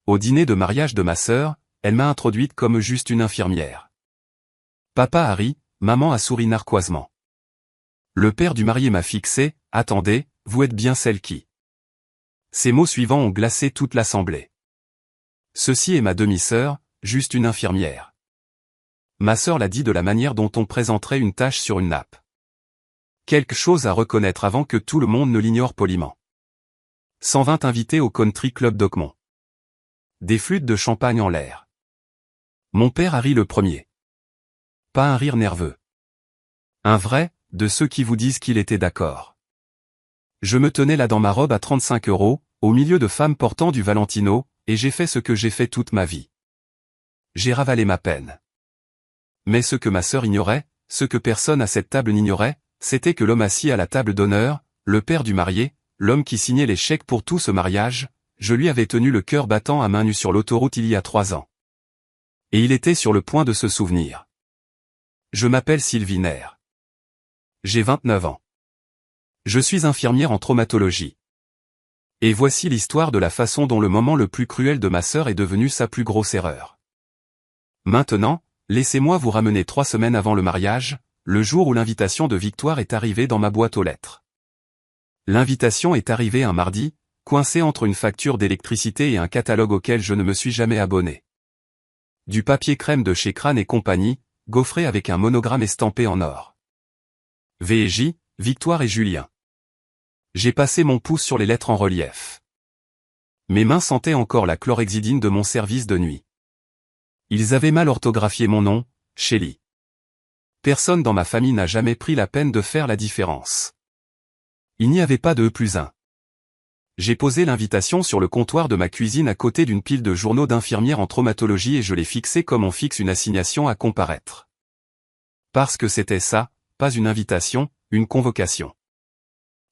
Au dîner de mariage de ma sœur, elle m'a introduite comme juste une infirmière. Papa a ri, maman a souri narquoisement. Le père du marié m'a fixé, « Attendez, vous êtes bien celle qui… » Ces mots suivants ont glacé toute l'assemblée. Ceci est ma demi-sœur, juste une infirmière. Ma sœur l'a dit de la manière dont on présenterait une tache sur une nappe. Quelque chose à reconnaître avant que tout le monde ne l'ignore poliment. 120 invités au Country Club d'Oakmont. Des flûtes de champagne en l'air. Mon père a ri le premier. Pas un rire nerveux. Un vrai, de ceux qui vous disent qu'il était d'accord. Je me tenais là dans ma robe à 35 €, au milieu de femmes portant du Valentino, et j'ai fait ce que j'ai fait toute ma vie. J'ai ravalé ma peine. Mais ce que ma sœur ignorait, ce que personne à cette table n'ignorait, c'était que l'homme assis à la table d'honneur, le père du marié, l'homme qui signait les chèques pour tout ce mariage, je lui avais tenu le cœur battant à main nue sur l'autoroute il y a 3 ans. Et il était sur le point de se souvenir. Je m'appelle Sylvie Nair. J'ai 29 ans. Je suis infirmière en traumatologie. Et voici l'histoire de la façon dont le moment le plus cruel de ma sœur est devenu sa plus grosse erreur. Maintenant, laissez-moi vous ramener 3 semaines avant le mariage, le jour où l'invitation de Victoire est arrivée dans ma boîte aux lettres. L'invitation est arrivée un mardi, coincée entre une facture d'électricité et un catalogue auquel je ne me suis jamais abonné. Du papier crème de chez Crane et compagnie, gaufré avec un monogramme estampé en or. V&J, Victoire et Julien. J'ai passé mon pouce sur les lettres en relief. Mes mains sentaient encore la chlorhexidine de mon service de nuit. Ils avaient mal orthographié mon nom, Shelly. Personne dans ma famille n'a jamais pris la peine de faire la différence. Il n'y avait pas de E+1. J'ai posé l'invitation sur le comptoir de ma cuisine à côté d'une pile de journaux d'infirmières en traumatologie et je l'ai fixé comme on fixe une assignation à comparaître. Parce que c'était ça, pas une invitation, une convocation.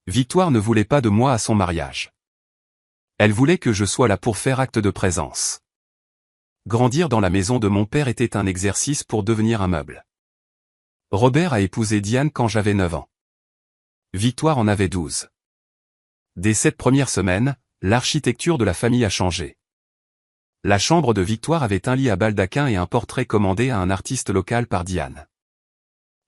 Victoire ne voulait pas de moi à son mariage. Elle voulait que je sois là pour faire acte de présence. Grandir dans la maison de mon père était un exercice pour devenir un meuble. Robert a épousé Diane quand j'avais 9 ans. Victoire en avait 12. Dès cette première semaine, l'architecture de la famille a changé. La chambre de Victoire avait un lit à baldaquin et un portrait commandé à un artiste local par Diane.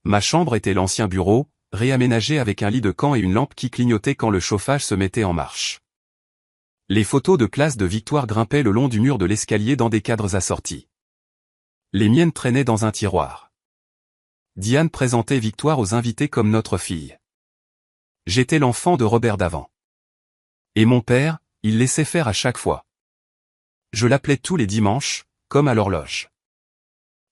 Ma chambre était l'ancien bureau, réaménagé avec un lit de camp et une lampe qui clignotait quand le chauffage se mettait en marche. Les photos de classe de Victoire grimpaient le long du mur de l'escalier dans des cadres assortis. Les miennes traînaient dans un tiroir. Diane présentait Victoire aux invités comme notre fille. J'étais l'enfant de Robert d'avant. Et mon père, il laissait faire à chaque fois. Je l'appelais tous les dimanches, comme à l'horloge.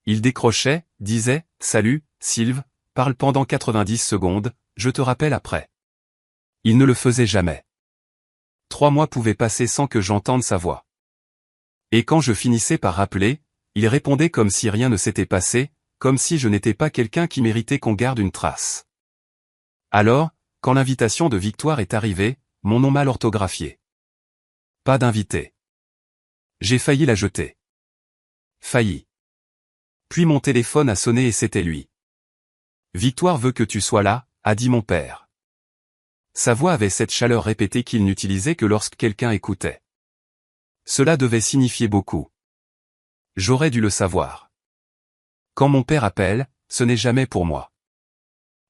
Il décrochait, disait, « Salut, Sylve, parle pendant 90 secondes, je te rappelle après. » Il ne le faisait jamais. 3 mois pouvaient passer sans que j'entende sa voix. Et quand je finissais par rappeler, il répondait comme si rien ne s'était passé, comme si je n'étais pas quelqu'un qui méritait qu'on garde une trace. Alors, quand l'invitation de Victoire est arrivée, mon nom mal orthographié. Pas d'invité. J'ai failli la jeter. Failli. Puis mon téléphone a sonné et c'était lui. « Victoire veut que tu sois là », a dit mon père. Sa voix avait cette chaleur répétée qu'il n'utilisait que lorsque quelqu'un écoutait. Cela devait signifier beaucoup. J'aurais dû le savoir. Quand mon père appelle, ce n'est jamais pour moi.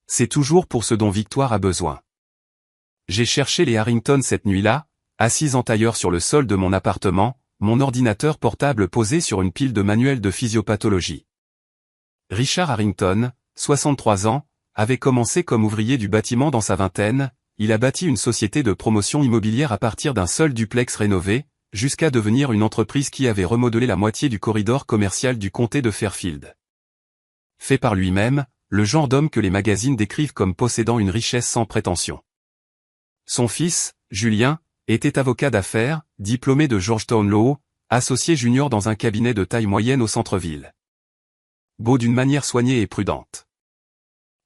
C'est toujours pour ce dont Victoire a besoin. J'ai cherché les Harrington cette nuit-là, assise en tailleur sur le sol de mon appartement, mon ordinateur portable posé sur une pile de manuels de physiopathologie. Richard Harrington, 63 ans, avait commencé comme ouvrier du bâtiment dans sa vingtaine, il a bâti une société de promotion immobilière à partir d'un seul duplex rénové, jusqu'à devenir une entreprise qui avait remodelé la moitié du corridor commercial du comté de Fairfield. Fait par lui-même, le genre d'homme que les magazines décrivent comme possédant une richesse sans prétention. Son fils, Julien, était avocat d'affaires, diplômé de Georgetown Law, associé junior dans un cabinet de taille moyenne au centre-ville. Beau d'une manière soignée et prudente.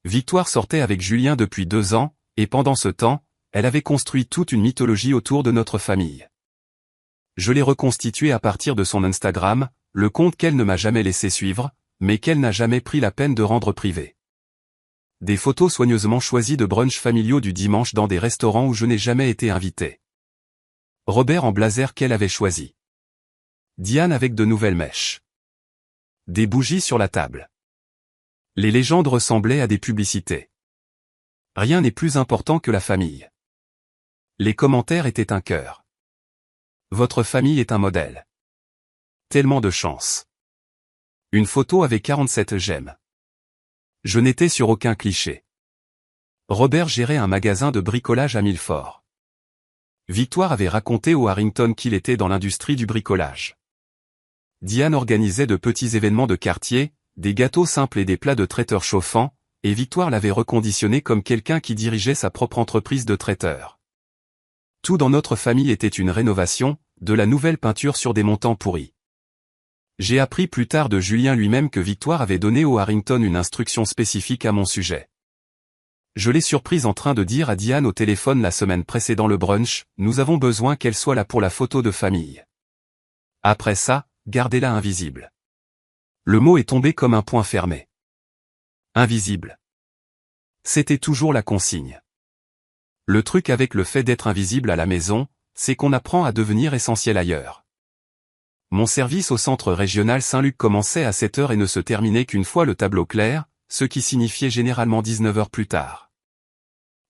Victoire sortait avec Julien depuis 2 ans, et pendant ce temps, elle avait construit toute une mythologie autour de notre famille. Je l'ai reconstituée à partir de son Instagram, le compte qu'elle ne m'a jamais laissé suivre, mais qu'elle n'a jamais pris la peine de rendre privé. Des photos soigneusement choisies de brunchs familiaux du dimanche dans des restaurants où je n'ai jamais été invité. Robert en blazer qu'elle avait choisi. Diane avec de nouvelles mèches. Des bougies sur la table. Les légendes ressemblaient à des publicités. Rien n'est plus important que la famille. Les commentaires étaient un cœur. Votre famille est un modèle. Tellement de chance. Une photo avec 47 j'aime. Je n'étais sur aucun cliché. Robert gérait un magasin de bricolage à Milford. Victoire avait raconté au Harrington qu'il était dans l'industrie du bricolage. Diane organisait de petits événements de quartier, des gâteaux simples et des plats de traiteur chauffants, et Victoire l'avait reconditionné comme quelqu'un qui dirigeait sa propre entreprise de traiteur. Tout dans notre famille était une rénovation, de la nouvelle peinture sur des montants pourris. J'ai appris plus tard de Julien lui-même que Victoire avait donné au Harrington une instruction spécifique à mon sujet. Je l'ai surprise en train de dire à Diane au téléphone la semaine précédant le brunch, nous avons besoin qu'elle soit là pour la photo de famille. Après ça, gardez-la invisible. Le mot est tombé comme un point fermé. Invisible. C'était toujours la consigne. Le truc avec le fait d'être invisible à la maison, c'est qu'on apprend à devenir essentiel ailleurs. Mon service au centre régional Saint-Luc commençait à 7h et ne se terminait qu'une fois le tableau clair, ce qui signifiait généralement 19h plus tard.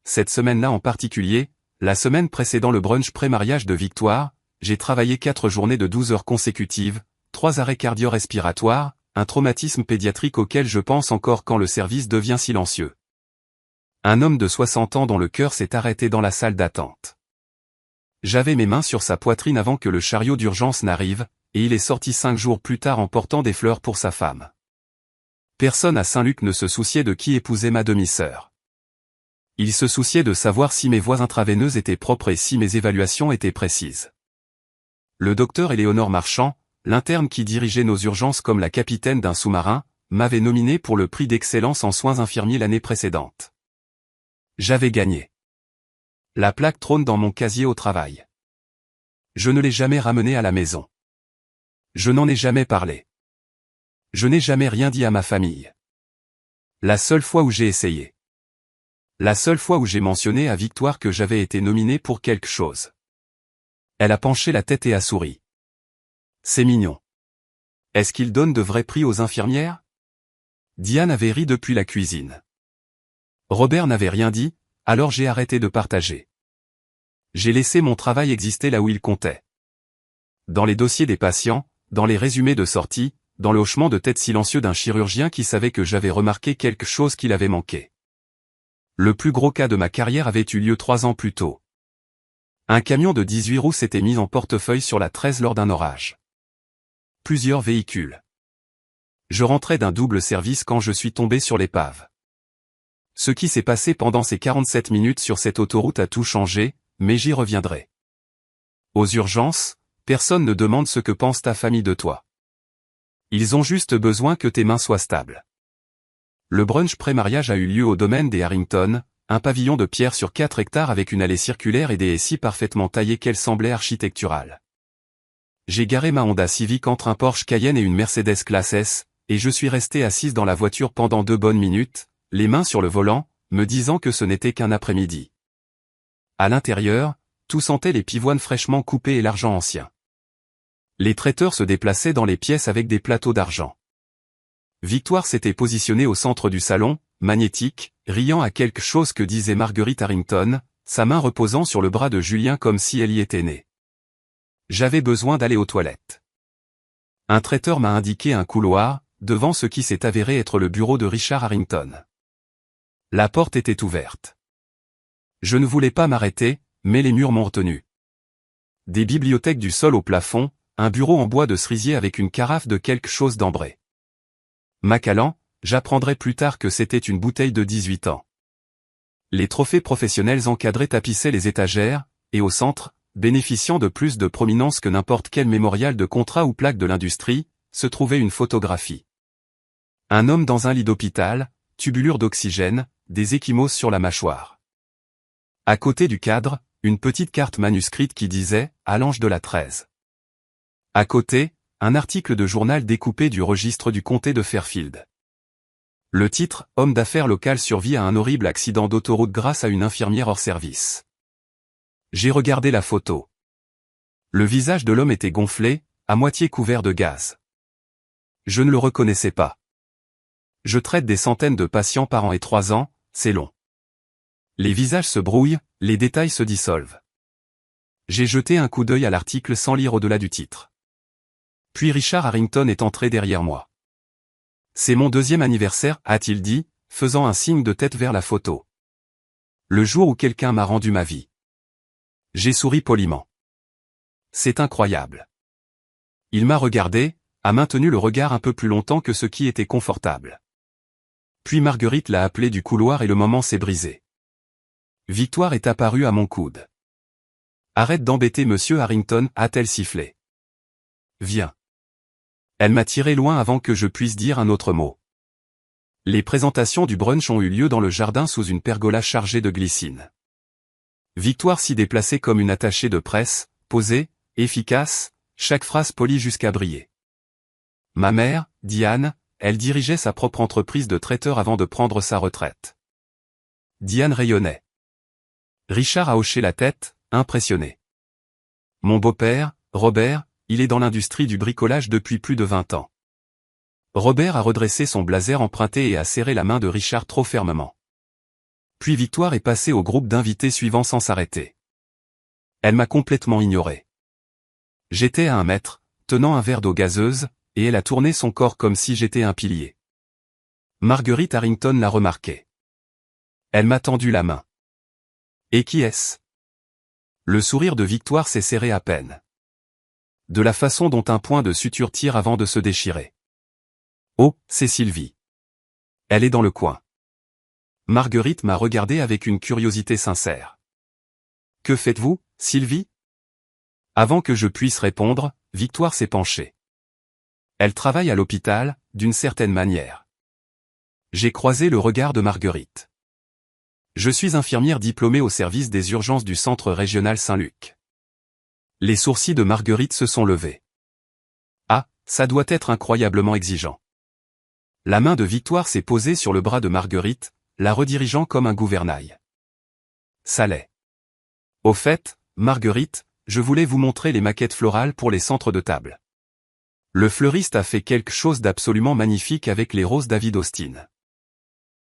Cette semaine-là en particulier, la semaine précédant le brunch pré-mariage de Victoire, j'ai travaillé 4 journées de 12 heures consécutives, 3 arrêts cardio-respiratoires, un traumatisme pédiatrique auquel je pense encore quand le service devient silencieux. Un homme de 60 ans dont le cœur s'est arrêté dans la salle d'attente. J'avais mes mains sur sa poitrine avant que le chariot d'urgence n'arrive, et il est sorti 5 jours plus tard en portant des fleurs pour sa femme. Personne à Saint-Luc ne se souciait de qui épousait ma demi-sœur. Il se souciait de savoir si mes voies intraveineuses étaient propres et si mes évaluations étaient précises. Le docteur Éléonore Marchand, l'interne qui dirigeait nos urgences comme la capitaine d'un sous-marin, m'avait nominé pour le prix d'excellence en soins infirmiers l'année précédente. J'avais gagné. La plaque trône dans mon casier au travail. Je ne l'ai jamais ramenée à la maison. Je n'en ai jamais parlé. Je n'ai jamais rien dit à ma famille. La seule fois où j'ai essayé. La seule fois où j'ai mentionné à Victoire que j'avais été nominé pour quelque chose. Elle a penché la tête et a souri. C'est mignon. Est-ce qu'il donne de vrais prix aux infirmières? Diane avait ri depuis la cuisine. Robert n'avait rien dit, alors j'ai arrêté de partager. J'ai laissé mon travail exister là où il comptait. Dans les dossiers des patients, dans les résumés de sortie, dans le hochement de tête silencieux d'un chirurgien qui savait que j'avais remarqué quelque chose qu'il avait manqué. Le plus gros cas de ma carrière avait eu lieu 3 ans plus tôt. Un camion de 18 roues s'était mis en portefeuille sur la 13 lors d'un orage. Plusieurs véhicules. Je rentrais d'un double service quand je suis tombé sur l'épave. Ce qui s'est passé pendant ces 47 minutes sur cette autoroute a tout changé, mais j'y reviendrai. Aux urgences, personne ne demande ce que pense ta famille de toi. Ils ont juste besoin que tes mains soient stables. Le brunch pré-mariage a eu lieu au domaine des Harrington, un pavillon de pierre sur 4 hectares avec une allée circulaire et des SI parfaitement taillées qu'elle semblait architecturale. J'ai garé ma Honda Civic entre un Porsche Cayenne et une Mercedes Classe S, et je suis resté assise dans la voiture pendant 2 bonnes minutes, les mains sur le volant, me disant que ce n'était qu'un après-midi. À l'intérieur, tout sentait les pivoines fraîchement coupées et l'argent ancien. Les traiteurs se déplaçaient dans les pièces avec des plateaux d'argent. Victoire s'était positionnée au centre du salon, magnétique, riant à quelque chose que disait Marguerite Harrington, sa main reposant sur le bras de Julien comme si elle y était née. J'avais besoin d'aller aux toilettes. Un traiteur m'a indiqué un couloir, devant ce qui s'est avéré être le bureau de Richard Harrington. La porte était ouverte. Je ne voulais pas m'arrêter, mais les murs m'ont retenu. Des bibliothèques du sol au plafond, un bureau en bois de cerisier avec une carafe de quelque chose d'ambré. Macallan, j'apprendrai plus tard que c'était une bouteille de 18 ans. Les trophées professionnels encadrés tapissaient les étagères, et au centre, bénéficiant de plus de prominence que n'importe quel mémorial de contrat ou plaque de l'industrie, se trouvait une photographie. Un homme dans un lit d'hôpital, tubulure d'oxygène, des ecchymoses sur la mâchoire. À côté du cadre, une petite carte manuscrite qui disait « À l'ange de la 13 ». À côté, un article de journal découpé du registre du comté de Fairfield. Le titre « Homme d'affaires local survit à un horrible accident d'autoroute grâce à une infirmière hors service ». J'ai regardé la photo. Le visage de l'homme était gonflé, à moitié couvert de gaz. Je ne le reconnaissais pas. Je traite des centaines de patients par an et 3 ans, c'est long. Les visages se brouillent, les détails se dissolvent. J'ai jeté un coup d'œil à l'article sans lire au-delà du titre. Puis Richard Harrington est entré derrière moi. C'est mon 2e anniversaire, a-t-il dit, faisant un signe de tête vers la photo. Le jour où quelqu'un m'a rendu ma vie. J'ai souri poliment. C'est incroyable. Il m'a regardé, a maintenu le regard un peu plus longtemps que ce qui était confortable. Puis Marguerite l'a appelé du couloir et le moment s'est brisé. Victoire est apparue à mon coude. Arrête d'embêter monsieur Harrington, a-t-elle sifflé. Viens. Elle m'a tiré loin avant que je puisse dire un autre mot. Les présentations du brunch ont eu lieu dans le jardin sous une pergola chargée de glycine. Victoire s'y déplaçait comme une attachée de presse, posée, efficace, chaque phrase polie jusqu'à briller. Ma mère, Diane, elle dirigeait sa propre entreprise de traiteur avant de prendre sa retraite. Diane rayonnait. Richard a hoché la tête, impressionné. Mon beau-père, Robert, il est dans l'industrie du bricolage depuis plus de 20 ans. Robert a redressé son blazer emprunté et a serré la main de Richard trop fermement. Puis Victoire est passée au groupe d'invités suivant sans s'arrêter. Elle m'a complètement ignoré. J'étais à 1 mètre, tenant un verre d'eau gazeuse, et elle a tourné son corps comme si j'étais un pilier. Marguerite Harrington l'a remarqué. Elle m'a tendu la main. Et qui est-ce? Le sourire de Victoire s'est serré à peine. De la façon dont un point de suture tire avant de se déchirer. Oh, c'est Sylvie. Elle est dans le coin. Marguerite m'a regardé avec une curiosité sincère. Que faites-vous, Sylvie? Avant que je puisse répondre, Victoire s'est penchée. Elle travaille à l'hôpital, d'une certaine manière. J'ai croisé le regard de Marguerite. Je suis infirmière diplômée au service des urgences du Centre régional Saint-Luc. Les sourcils de Marguerite se sont levés. Ah, ça doit être incroyablement exigeant. La main de Victoire s'est posée sur le bras de Marguerite, la redirigeant comme un gouvernail. Ça l'est. Au fait, Marguerite, je voulais vous montrer les maquettes florales pour les centres de table. Le fleuriste a fait quelque chose d'absolument magnifique avec les roses David Austin.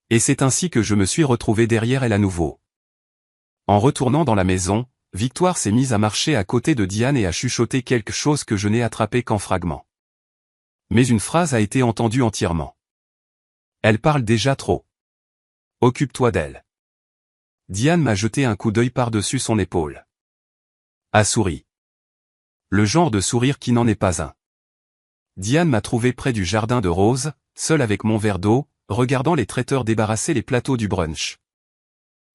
Et c'est ainsi que je me suis retrouvé derrière elle à nouveau. En retournant dans la maison, Victoire s'est mise à marcher à côté de Diane et à chuchoter quelque chose que je n'ai attrapé qu'en fragments. Mais une phrase a été entendue entièrement. Elle parle déjà trop. Occupe-toi d'elle. Diane m'a jeté un coup d'œil par-dessus son épaule. A souri. Le genre de sourire qui n'en est pas un. Diane m'a trouvé près du jardin de roses, seul avec mon verre d'eau, regardant les traiteurs débarrasser les plateaux du brunch.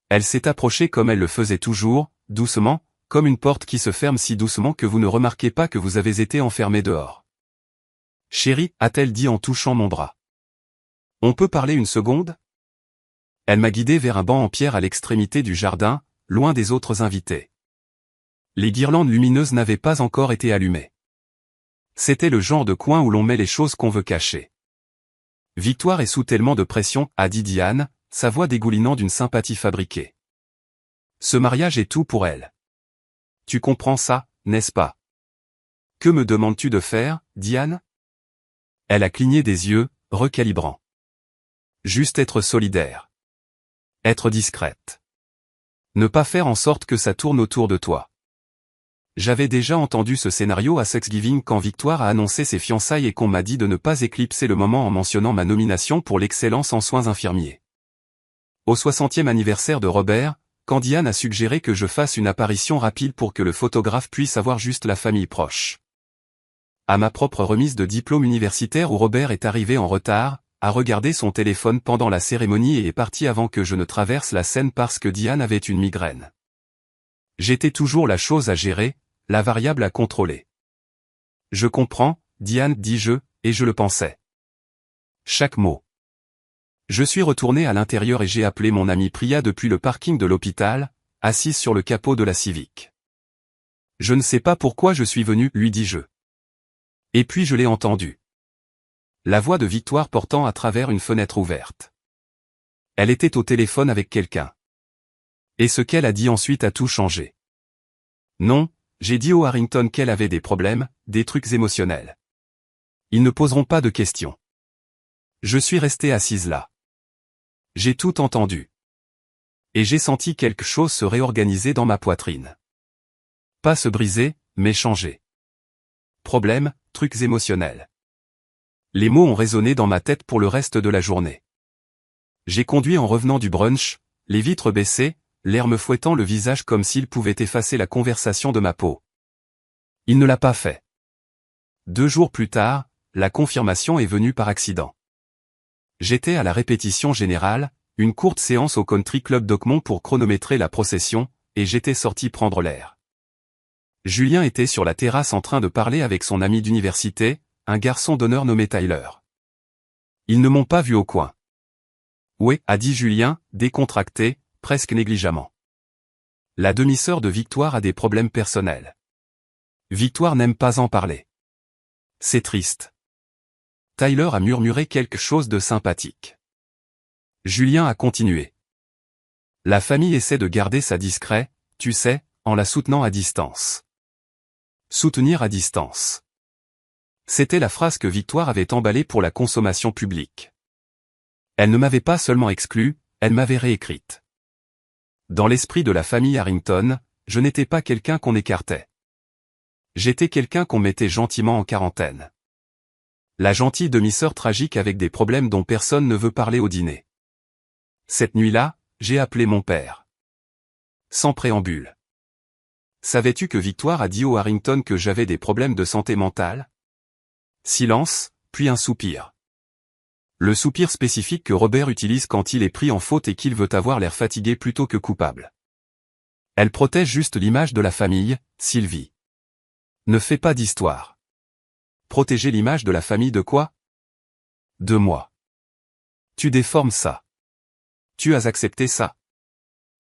Elle s'est approchée comme elle le faisait toujours, doucement, comme une porte qui se ferme si doucement que vous ne remarquez pas que vous avez été enfermé dehors. Chérie, a-t-elle dit en touchant mon bras. On peut parler une seconde? Elle m'a guidé vers un banc en pierre à l'extrémité du jardin, loin des autres invités. Les guirlandes lumineuses n'avaient pas encore été allumées. C'était le genre de coin où l'on met les choses qu'on veut cacher. Victoire est sous tellement de pression, a dit Diane, sa voix dégoulinant d'une sympathie fabriquée. Ce mariage est tout pour elle. Tu comprends ça, n'est-ce pas? Que me demandes-tu de faire, Diane? Elle a cligné des yeux, recalibrant. Juste être solidaire. Être discrète. Ne pas faire en sorte que ça tourne autour de toi. J'avais déjà entendu ce scénario à Thanksgiving quand Victoire a annoncé ses fiançailles et qu'on m'a dit de ne pas éclipser le moment en mentionnant ma nomination pour l'excellence en soins infirmiers. Au 60e anniversaire de Robert, quand Diane a suggéré que je fasse une apparition rapide pour que le photographe puisse avoir juste la famille proche. À ma propre remise de diplôme universitaire où Robert est arrivé en retard, a regardé son téléphone pendant la cérémonie et est parti avant que je ne traverse la scène parce que Diane avait une migraine. J'étais toujours la chose à gérer, la variable à contrôler. Je comprends, Diane, dis-je, et je le pensais. Chaque mot. Je suis retourné à l'intérieur et j'ai appelé mon amie Priya depuis le parking de l'hôpital, assise sur le capot de la Civic. Je ne sais pas pourquoi je suis venu, lui dis-je. Et puis je l'ai entendu. La voix de Victoire portant à travers une fenêtre ouverte. Elle était au téléphone avec quelqu'un. Et ce qu'elle a dit ensuite a tout changé. Non, J'ai dit au Harrington qu'elle avait des problèmes, des trucs émotionnels. Ils ne poseront pas de questions. Je suis restée assise là. J'ai tout entendu. Et j'ai senti quelque chose se réorganiser dans ma poitrine. Pas se briser, mais changer. Problème, trucs émotionnels. Les mots ont résonné dans ma tête pour le reste de la journée. J'ai conduit en revenant du brunch, les vitres baissées, l'air me fouettant le visage comme s'il pouvait effacer la conversation de ma peau. Il ne l'a pas fait. 2 jours plus tard, la confirmation est venue par accident. J'étais à la répétition générale, une courte séance au Country Club d'Oakmont pour chronométrer la procession, et j'étais sorti prendre l'air. Julien était sur la terrasse en train de parler avec son ami d'université, un garçon d'honneur nommé Tyler. Ils ne m'ont pas vu au coin. Ouais, a dit Julien, décontracté, presque négligemment. La demi-sœur de Victoire a des problèmes personnels. Victoire n'aime pas en parler. C'est triste. Tyler a murmuré quelque chose de sympathique. Julien a continué. La famille essaie de garder ça discret, tu sais, en la soutenant à distance. Soutenir à distance. C'était la phrase que Victoire avait emballée pour la consommation publique. Elle ne m'avait pas seulement exclue, elle m'avait réécrite. Dans l'esprit de la famille Harrington, je n'étais pas quelqu'un qu'on écartait. J'étais quelqu'un qu'on mettait gentiment en quarantaine. La gentille demi-sœur tragique avec des problèmes dont personne ne veut parler au dîner. Cette nuit-là, j'ai appelé mon père. Sans préambule. Savais-tu que Victoire a dit au Harrington que j'avais des problèmes de santé mentale? Silence, puis un soupir. Le soupir spécifique que Robert utilise quand il est pris en faute et qu'il veut avoir l'air fatigué plutôt que coupable. Elle protège juste l'image de la famille, Sylvie. Ne fais pas d'histoire. Protéger l'image de la famille de quoi? De moi. Tu déformes ça. Tu as accepté ça.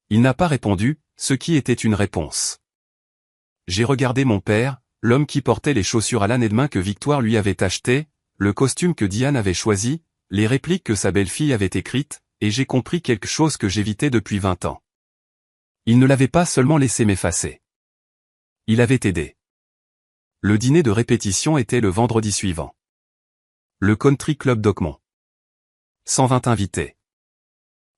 Il n'a pas répondu, ce qui était une réponse. J'ai regardé mon père, l'homme qui portait les chaussures à l'année de main que Victoire lui avait achetées, le costume que Diane avait choisi, les répliques que sa belle-fille avait écrites, et j'ai compris quelque chose que j'évitais depuis 20 ans. Il ne l'avait pas seulement laissé m'effacer. Il avait aidé. Le dîner de répétition était le vendredi suivant. Le Country Club d'Oakmont. 120 invités.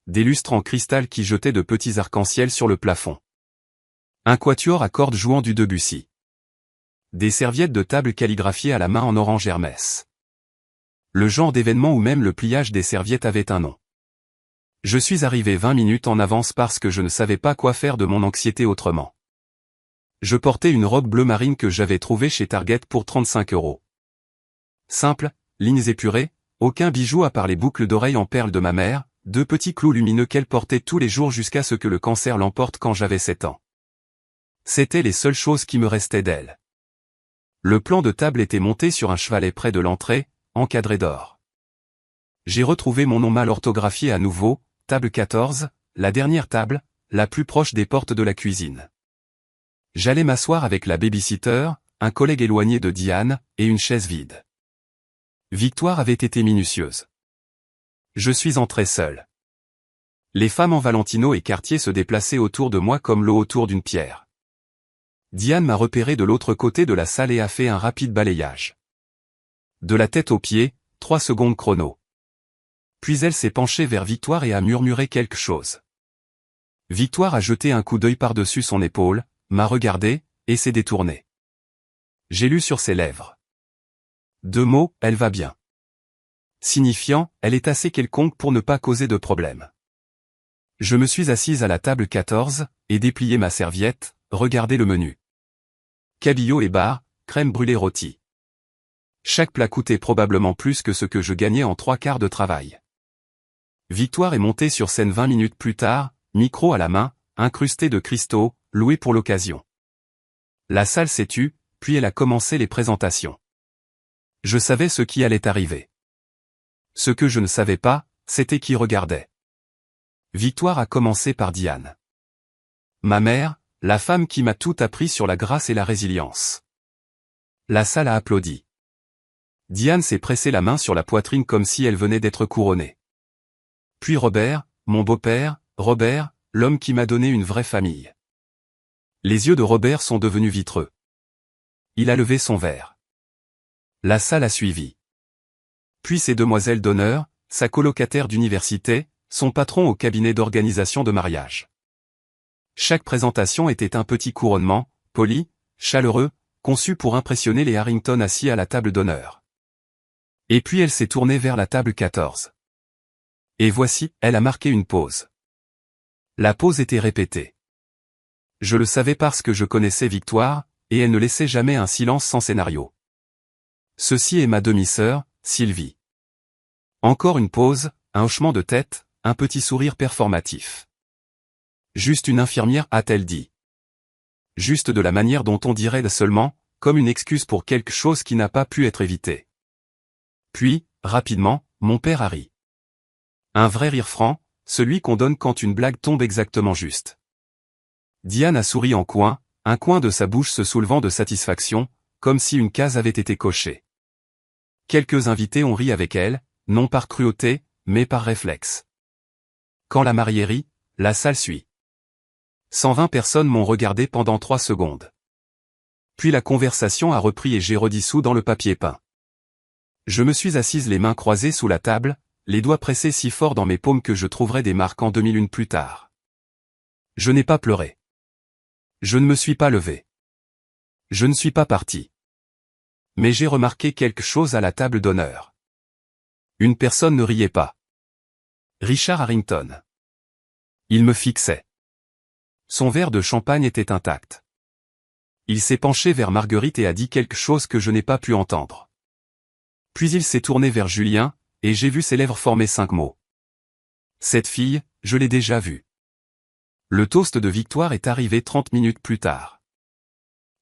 Des lustres en cristal qui jetaient de petits arcs-en-ciel sur le plafond. Un quatuor à cordes jouant du Debussy. Des serviettes de table calligraphiées à la main en orange Hermès. Le genre d'événement où même le pliage des serviettes avait un nom. Je suis arrivé 20 minutes en avance parce que je ne savais pas quoi faire de mon anxiété autrement. Je portais une robe bleu marine que j'avais trouvée chez Target pour 35 €. Simple, lignes épurées, aucun bijou à part les boucles d'oreilles en perles de ma mère, 2 petits clous lumineux qu'elle portait tous les jours jusqu'à ce que le cancer l'emporte quand j'avais 7 ans. C'étaient les seules choses qui me restaient d'elle. Le plan de table était monté sur un chevalet près de l'entrée, encadré d'or. J'ai retrouvé mon nom mal orthographié à nouveau, table 14, la dernière table, la plus proche des portes de la cuisine. J'allais m'asseoir avec la babysitter, un collègue éloigné de Diane, et une chaise vide. Victoire avait été minutieuse. Je suis entré seul. Les femmes en Valentino et Cartier se déplaçaient autour de moi comme l'eau autour d'une pierre. Diane m'a repéré de l'autre côté de la salle et a fait un rapide balayage. De la tête aux pieds, 3 secondes chrono. Puis elle s'est penchée vers Victoire et a murmuré quelque chose. Victoire a jeté un coup d'œil par-dessus son épaule, m'a regardé, et s'est détournée. J'ai lu sur ses lèvres. 2 mots, elle va bien. Signifiant, elle est assez quelconque pour ne pas causer de problème. Je me suis assise à la table 14, et déplié ma serviette, regardé le menu. Cabillaud et bar, crème brûlée rôtie. Chaque plat coûtait probablement plus que ce que je gagnais en 3 quarts de travail. Victoire est montée sur scène 20 minutes plus tard, micro à la main, incrusté de cristaux, loué pour l'occasion. La salle s'est tue, puis elle a commencé les présentations. Je savais ce qui allait arriver. Ce que je ne savais pas, c'était qui regardait. Victoire a commencé par Diane. Ma mère, la femme qui m'a tout appris sur la grâce et la résilience. La salle a applaudi. Diane s'est pressé la main sur la poitrine comme si elle venait d'être couronnée. Puis Robert, mon beau-père, Robert, l'homme qui m'a donné une vraie famille. Les yeux de Robert sont devenus vitreux. Il a levé son verre. La salle a suivi. Puis ces demoiselles d'honneur, sa colocataire d'université, son patron au cabinet d'organisation de mariage. Chaque présentation était un petit couronnement, poli, chaleureux, conçu pour impressionner les Harrington assis à la table d'honneur. Et puis elle s'est tournée vers la table 14. Et voici, elle a marqué une pause. La pause était répétée. Je le savais parce que je connaissais Victoire, et elle ne laissait jamais un silence sans scénario. Ceci est ma demi-sœur, Sylvie. Encore une pause, un hochement de tête, un petit sourire performatif. Juste une infirmière, a-t-elle dit. Juste de la manière dont on dirait seulement, comme une excuse pour quelque chose qui n'a pas pu être évité. Puis, rapidement, mon père a ri. Un vrai rire franc, celui qu'on donne quand une blague tombe exactement juste. Diane a souri en coin, un coin de sa bouche se soulevant de satisfaction, comme si une case avait été cochée. Quelques invités ont ri avec elle, non par cruauté, mais par réflexe. Quand la mariée rit, la salle suit. 120 personnes m'ont regardé pendant 3 secondes. Puis la conversation a repris et j'ai redissous dans le papier peint. Je me suis assise les mains croisées sous la table, les doigts pressés si fort dans mes paumes que je trouverais des marques en 2001 plus tard. Je n'ai pas pleuré. Je ne me suis pas levé. Je ne suis pas parti. Mais j'ai remarqué quelque chose à la table d'honneur. Une personne ne riait pas. Richard Harrington. Il me fixait. Son verre de champagne était intact. Il s'est penché vers Marguerite et a dit quelque chose que je n'ai pas pu entendre. Puis il s'est tourné vers Julien, et j'ai vu ses lèvres former 5 mots. Cette fille, je l'ai déjà vue. Le toast de Victoire est arrivé 30 minutes plus tard.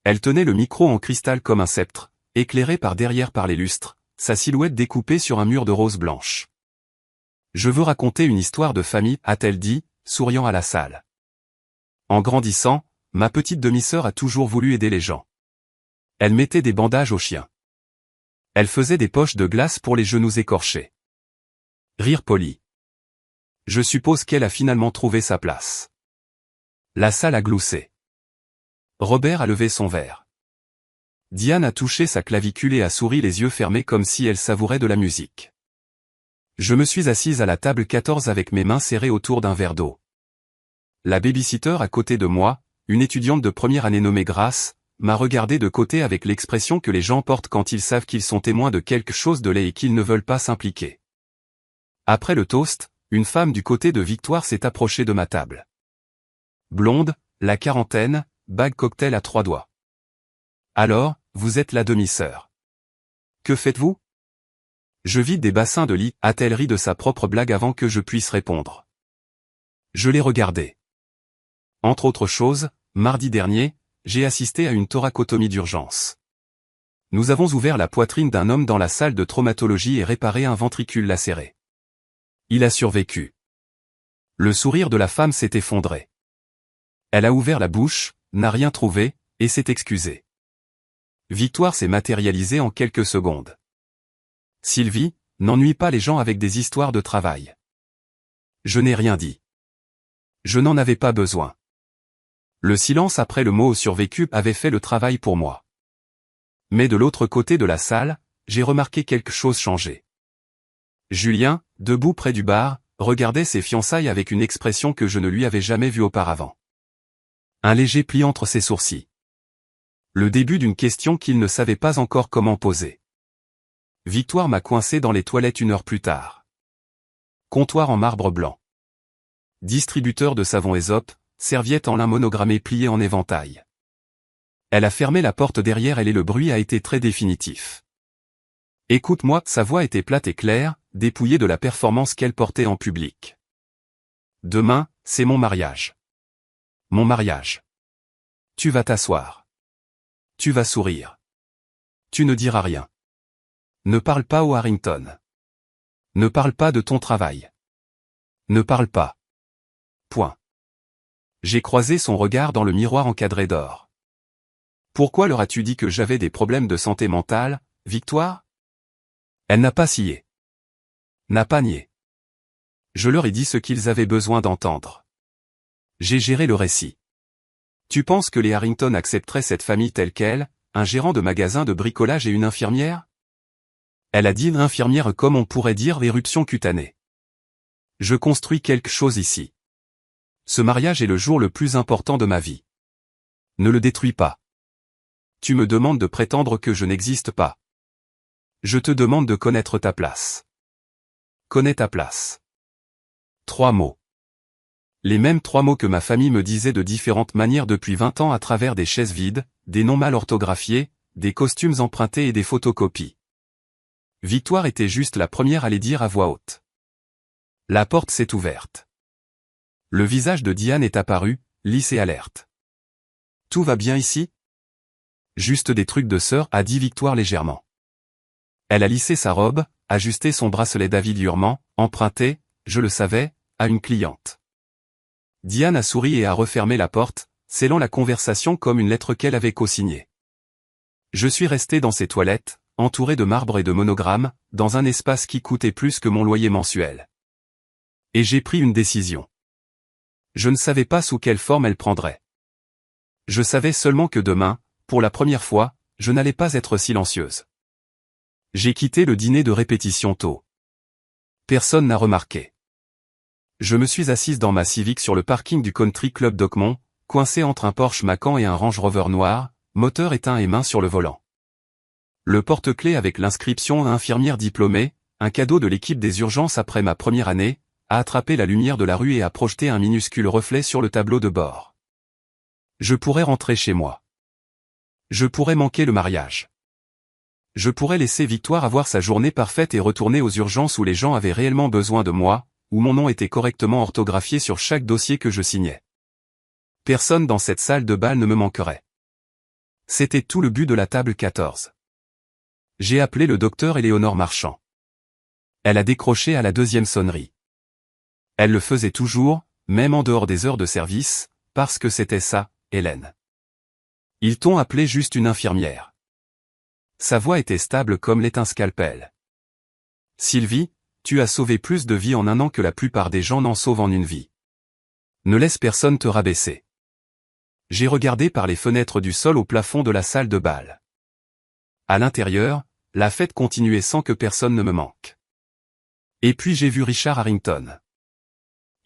Elle tenait le micro en cristal comme un sceptre, éclairé par derrière par les lustres, sa silhouette découpée sur un mur de rose blanche. Je veux raconter une histoire de famille, a-t-elle dit, souriant à la salle. En grandissant, ma petite demi-sœur a toujours voulu aider les gens. Elle mettait des bandages aux chiens. Elle faisait des poches de glace pour les genoux écorchés. Rire poli. Je suppose qu'elle a finalement trouvé sa place. La salle a gloussé. Robert a levé son verre. Diane a touché sa clavicule et a souri les yeux fermés comme si elle savourait de la musique. Je me suis assise à la table 14 avec mes mains serrées autour d'un verre d'eau. La babysitter à côté de moi, une étudiante de première année nommée Grace, m'a regardé de côté avec l'expression que les gens portent quand ils savent qu'ils sont témoins de quelque chose de laid et qu'ils ne veulent pas s'impliquer. Après le toast, une femme du côté de Victoire s'est approchée de ma table. Blonde, la quarantaine, bague cocktail à 3 doigts. Alors, vous êtes la demi-sœur. Que faites-vous? Je vide des bassins de lit, a-t-elle ri de sa propre blague avant que je puisse répondre. Je l'ai regardée. Entre autres choses, mardi dernier, j'ai assisté à une thoracotomie d'urgence. Nous avons ouvert la poitrine d'un homme dans la salle de traumatologie et réparé un ventricule lacéré. Il a survécu. Le sourire de la femme s'est effondré. Elle a ouvert la bouche, n'a rien trouvé, et s'est excusée. Victoire s'est matérialisée en quelques secondes. Sylvie, n'ennuie pas les gens avec des histoires de travail. Je n'ai rien dit. Je n'en avais pas besoin. Le silence après le mot survécu avait fait le travail pour moi. Mais de l'autre côté de la salle, j'ai remarqué quelque chose changer. Julien, debout près du bar, regardait ses fiançailles avec une expression que je ne lui avais jamais vue auparavant. Un léger pli entre ses sourcils. Le début d'une question qu'il ne savait pas encore comment poser. Victoire m'a coincé dans les toilettes 1 heure plus tard. Comptoir en marbre blanc. Distributeur de savon Aesop, serviette en lin monogrammée pliée en éventail. Elle a fermé la porte derrière elle et le bruit a été très définitif. Écoute-moi, sa voix était plate et claire, dépouillée de la performance qu'elle portait en public. Demain, c'est mon mariage. Mon mariage. Tu vas t'asseoir. Tu vas sourire. Tu ne diras rien. Ne parle pas au Harrington. Ne parle pas de ton travail. Ne parle pas. Point. J'ai croisé son regard dans le miroir encadré d'or. Pourquoi leur as-tu dit que j'avais des problèmes de santé mentale, Victoire? Elle n'a pas scié. N'a pas nié. Je leur ai dit ce qu'ils avaient besoin d'entendre. J'ai géré le récit. Tu penses que les Harrington accepteraient cette famille telle qu'elle, un gérant de magasin de bricolage et une infirmière? Elle a dit une infirmière comme on pourrait dire l'éruption cutanée. Je construis quelque chose ici. Ce mariage est le jour le plus important de ma vie. Ne le détruis pas. Tu me demandes de prétendre que je n'existe pas. Je te demande de connaître ta place. Connais ta place. 3 mots. Les mêmes 3 mots que ma famille me disait de différentes manières depuis 20 ans à travers des chaises vides, des noms mal orthographiés, des costumes empruntés et des photocopies. Victoire était juste la première à les dire à voix haute. La porte s'est ouverte. Le visage de Diane est apparu, lisse et alerte. Tout va bien ici? Juste des trucs de sœur, a dit Victoire légèrement. Elle a lissé sa robe, ajusté son bracelet d'avilurement, emprunté, je le savais, à une cliente. Diane a souri et a refermé la porte, scellant la conversation comme une lettre qu'elle avait co-signée. Je suis resté dans ces toilettes, entouré de marbre et de monogrammes, dans un espace qui coûtait plus que mon loyer mensuel. Et j'ai pris une décision. Je ne savais pas sous quelle forme elle prendrait. Je savais seulement que demain, pour la première fois, je n'allais pas être silencieuse. J'ai quitté le dîner de répétition tôt. Personne n'a remarqué. Je me suis assise dans ma Civic sur le parking du Country Club d'Oakmont, coincé entre un Porsche Macan et un Range Rover noir, moteur éteint et main sur le volant. Le porte-clés avec l'inscription infirmière diplômée, un cadeau de l'équipe des urgences après ma première année, a attrapé la lumière de la rue et a projeté un minuscule reflet sur le tableau de bord. Je pourrais rentrer chez moi. Je pourrais manquer le mariage. Je pourrais laisser Victoire avoir sa journée parfaite et retourner aux urgences où les gens avaient réellement besoin de moi, où mon nom était correctement orthographié sur chaque dossier que je signais. Personne dans cette salle de bal ne me manquerait. C'était tout le but de la table 14. J'ai appelé le docteur Éléonore Marchand. Elle a décroché à la 2e sonnerie. Elle le faisait toujours, même en dehors des heures de service, parce que c'était ça, Hélène. Ils t'ont appelé juste une infirmière. Sa voix était stable comme l'est un scalpel. Sylvie, tu as sauvé plus de vies en un an que la plupart des gens n'en sauvent en une vie. Ne laisse personne te rabaisser. J'ai regardé par les fenêtres du sol au plafond de la salle de bal. À l'intérieur, la fête continuait sans que personne ne me manque. Et puis j'ai vu Richard Harrington.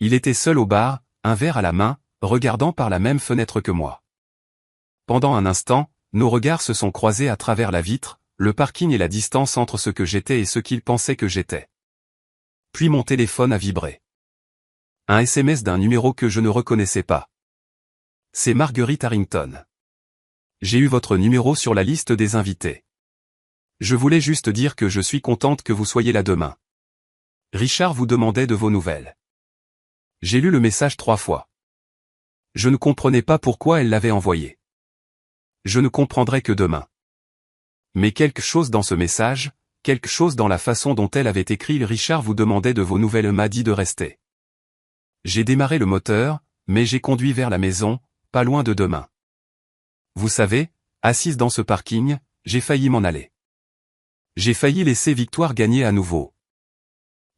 Il était seul au bar, un verre à la main, regardant par la même fenêtre que moi. Pendant un instant, nos regards se sont croisés à travers la vitre, le parking et la distance entre ce que j'étais et ce qu'il pensait que j'étais. Puis mon téléphone a vibré. Un SMS d'un numéro que je ne reconnaissais pas. C'est Marguerite Harrington. J'ai eu votre numéro sur la liste des invités. Je voulais juste dire que je suis contente que vous soyez là demain. Richard vous demandait de vos nouvelles. J'ai lu le message 3 fois. Je ne comprenais pas pourquoi elle l'avait envoyé. Je ne comprendrai que demain. Mais quelque chose dans ce message, quelque chose dans la façon dont elle avait écrit Richard vous demandait de vos nouvelles m'a dit de rester. J'ai démarré le moteur, mais j'ai conduit vers la maison, pas loin de demain. Vous savez, assise dans ce parking, j'ai failli m'en aller. J'ai failli laisser Victoire gagner à nouveau.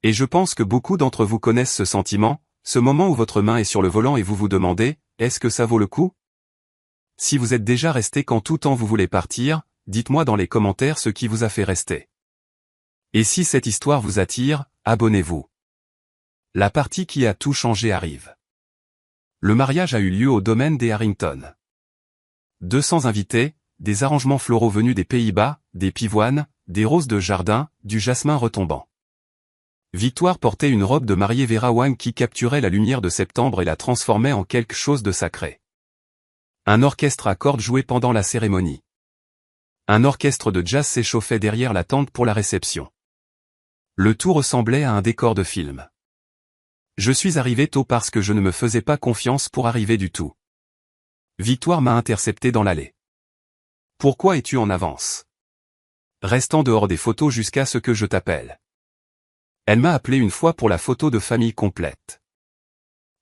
Et je pense que beaucoup d'entre vous connaissent ce sentiment, ce moment où votre main est sur le volant et vous vous demandez, est-ce que ça vaut le coup? Si vous êtes déjà resté quand tout temps vous voulez partir, dites-moi dans les commentaires ce qui vous a fait rester. Et si cette histoire vous attire, abonnez-vous. La partie qui a tout changé arrive. Le mariage a eu lieu au domaine des Harrington. 200 invités, des arrangements floraux venus des Pays-Bas, des pivoines, des roses de jardin, du jasmin retombant. Victoire portait une robe de mariée Vera Wang qui capturait la lumière de septembre et la transformait en quelque chose de sacré. Un orchestre à cordes jouait pendant la cérémonie. Un orchestre de jazz s'échauffait derrière la tente pour la réception. Le tout ressemblait à un décor de film. Je suis arrivé tôt parce que je ne me faisais pas confiance pour arriver du tout. Victoire m'a intercepté dans l'allée. Pourquoi es-tu en avance? Restant dehors des photos jusqu'à ce que je t'appelle. Elle m'a appelé une fois pour la photo de famille complète.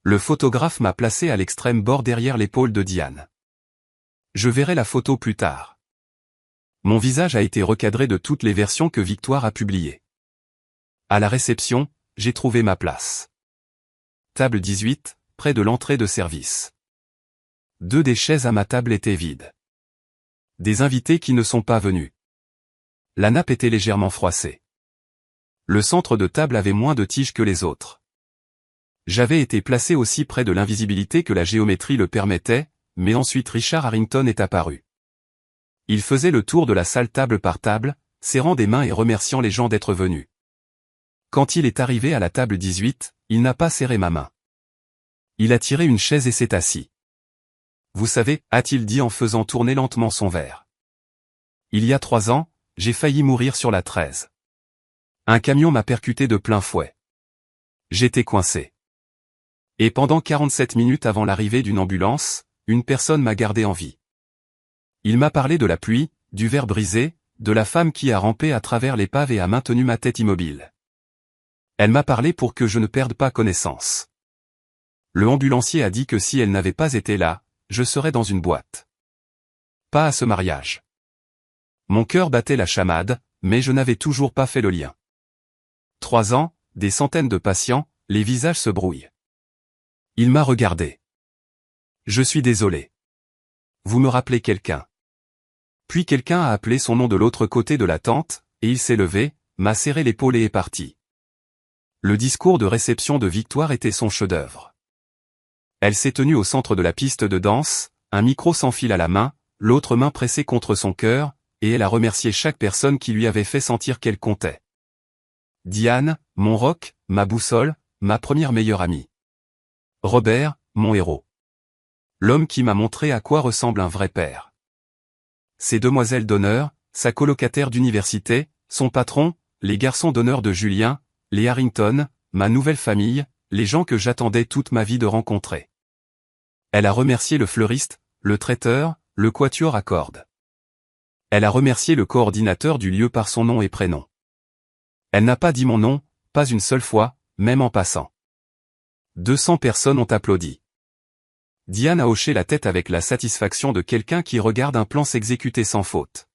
Le photographe m'a placé à l'extrême bord derrière l'épaule de Diane. Je verrai la photo plus tard. Mon visage a été recadré de toutes les versions que Victoire a publiées. À la réception, j'ai trouvé ma place. Table 18, près de l'entrée de service. 2 des chaises à ma table étaient vides. Des invités qui ne sont pas venus. La nappe était légèrement froissée. Le centre de table avait moins de tiges que les autres. J'avais été placé aussi près de l'invisibilité que la géométrie le permettait, mais ensuite Richard Harrington est apparu. Il faisait le tour de la salle table par table, serrant des mains et remerciant les gens d'être venus. Quand il est arrivé à la table 18, il n'a pas serré ma main. Il a tiré une chaise et s'est assis. Vous savez, a-t-il dit en faisant tourner lentement son verre. Il y a 3 ans, j'ai failli mourir sur la 13. Un camion m'a percuté de plein fouet. J'étais coincé. Et pendant 47 minutes avant l'arrivée d'une ambulance, une personne m'a gardé en vie. Il m'a parlé de la pluie, du verre brisé, de la femme qui a rampé à travers l'épave et a maintenu ma tête immobile. Elle m'a parlé pour que je ne perde pas connaissance. Le ambulancier a dit que si elle n'avait pas été là, je serais dans une boîte. Pas à ce mariage. Mon cœur battait la chamade, mais je n'avais toujours pas fait le lien. 3 ans, des centaines de patients, les visages se brouillent. Il m'a regardé. Je suis désolé. Vous me rappelez quelqu'un. Puis quelqu'un a appelé son nom de l'autre côté de la tente, et il s'est levé, m'a serré l'épaule et est parti. Le discours de réception de Victoire était son chef-d'œuvre. Elle s'est tenue au centre de la piste de danse, un micro sans fil à la main, l'autre main pressée contre son cœur, et elle a remercié chaque personne qui lui avait fait sentir qu'elle comptait. Diane, mon roc, ma boussole, ma première meilleure amie. Robert, mon héros. L'homme qui m'a montré à quoi ressemble un vrai père. Ses demoiselles d'honneur, sa colocataire d'université, son patron, les garçons d'honneur de Julien, les Harrington, ma nouvelle famille, les gens que j'attendais toute ma vie de rencontrer. Elle a remercié le fleuriste, le traiteur, le quatuor à cordes. Elle a remercié le coordinateur du lieu par son nom et prénom. Elle n'a pas dit mon nom, pas une seule fois, même en passant. 200 personnes ont applaudi. Diane a hoché la tête avec la satisfaction de quelqu'un qui regarde un plan s'exécuter sans faute.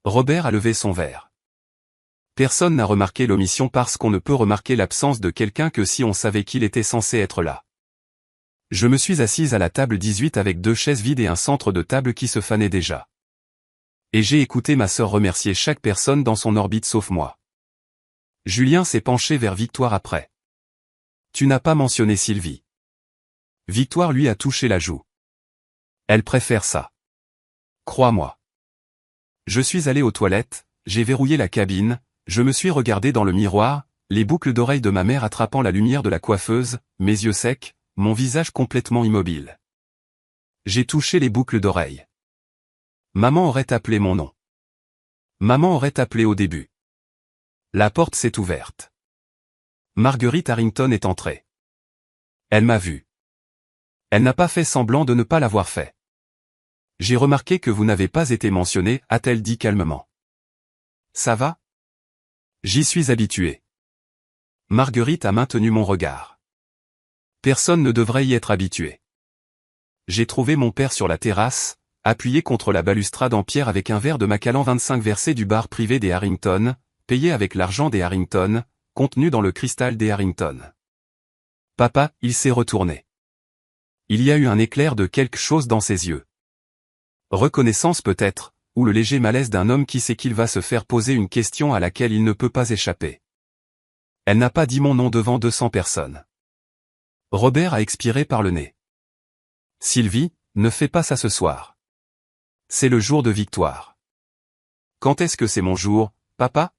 Robert a levé son verre. Personne n'a remarqué l'omission parce qu'on ne peut remarquer l'absence de quelqu'un que si on savait qu'il était censé être là. Je me suis assise à la table 18 avec 2 chaises vides et un centre de table qui se fanait déjà. Et j'ai écouté ma sœur remercier chaque personne dans son orbite sauf moi. Julien s'est penché vers Victoire après. Tu n'as pas mentionné Sylvie. Victoire lui a touché la joue. Elle préfère ça. Crois-moi. Je suis allé aux toilettes, j'ai verrouillé la cabine, je me suis regardé dans le miroir, les boucles d'oreilles de ma mère attrapant la lumière de la coiffeuse, mes yeux secs, mon visage complètement immobile. J'ai touché les boucles d'oreilles. Maman aurait appelé mon nom. Maman aurait appelé au début. La porte s'est ouverte. Marguerite Harrington est entrée. Elle m'a vu. Elle n'a pas fait semblant de ne pas l'avoir fait. J'ai remarqué que vous n'avez pas été mentionné, a-t-elle dit calmement. Ça va? J'y suis habitué. Marguerite a maintenu mon regard. Personne ne devrait y être habitué. J'ai trouvé mon père sur la terrasse, appuyé contre la balustrade en pierre avec un verre de Macallan 25 versé du bar privé des Harrington, payé avec l'argent des Harrington, contenu dans le cristal des Harrington. Papa, il s'est retourné. Il y a eu un éclair de quelque chose dans ses yeux. Reconnaissance peut-être, ou le léger malaise d'un homme qui sait qu'il va se faire poser une question à laquelle il ne peut pas échapper. Elle n'a pas dit mon nom devant 200 personnes. Robert a expiré par le nez. Sylvie, ne fais pas ça ce soir. C'est le jour de Victoire. Quand est-ce que c'est mon jour, papa?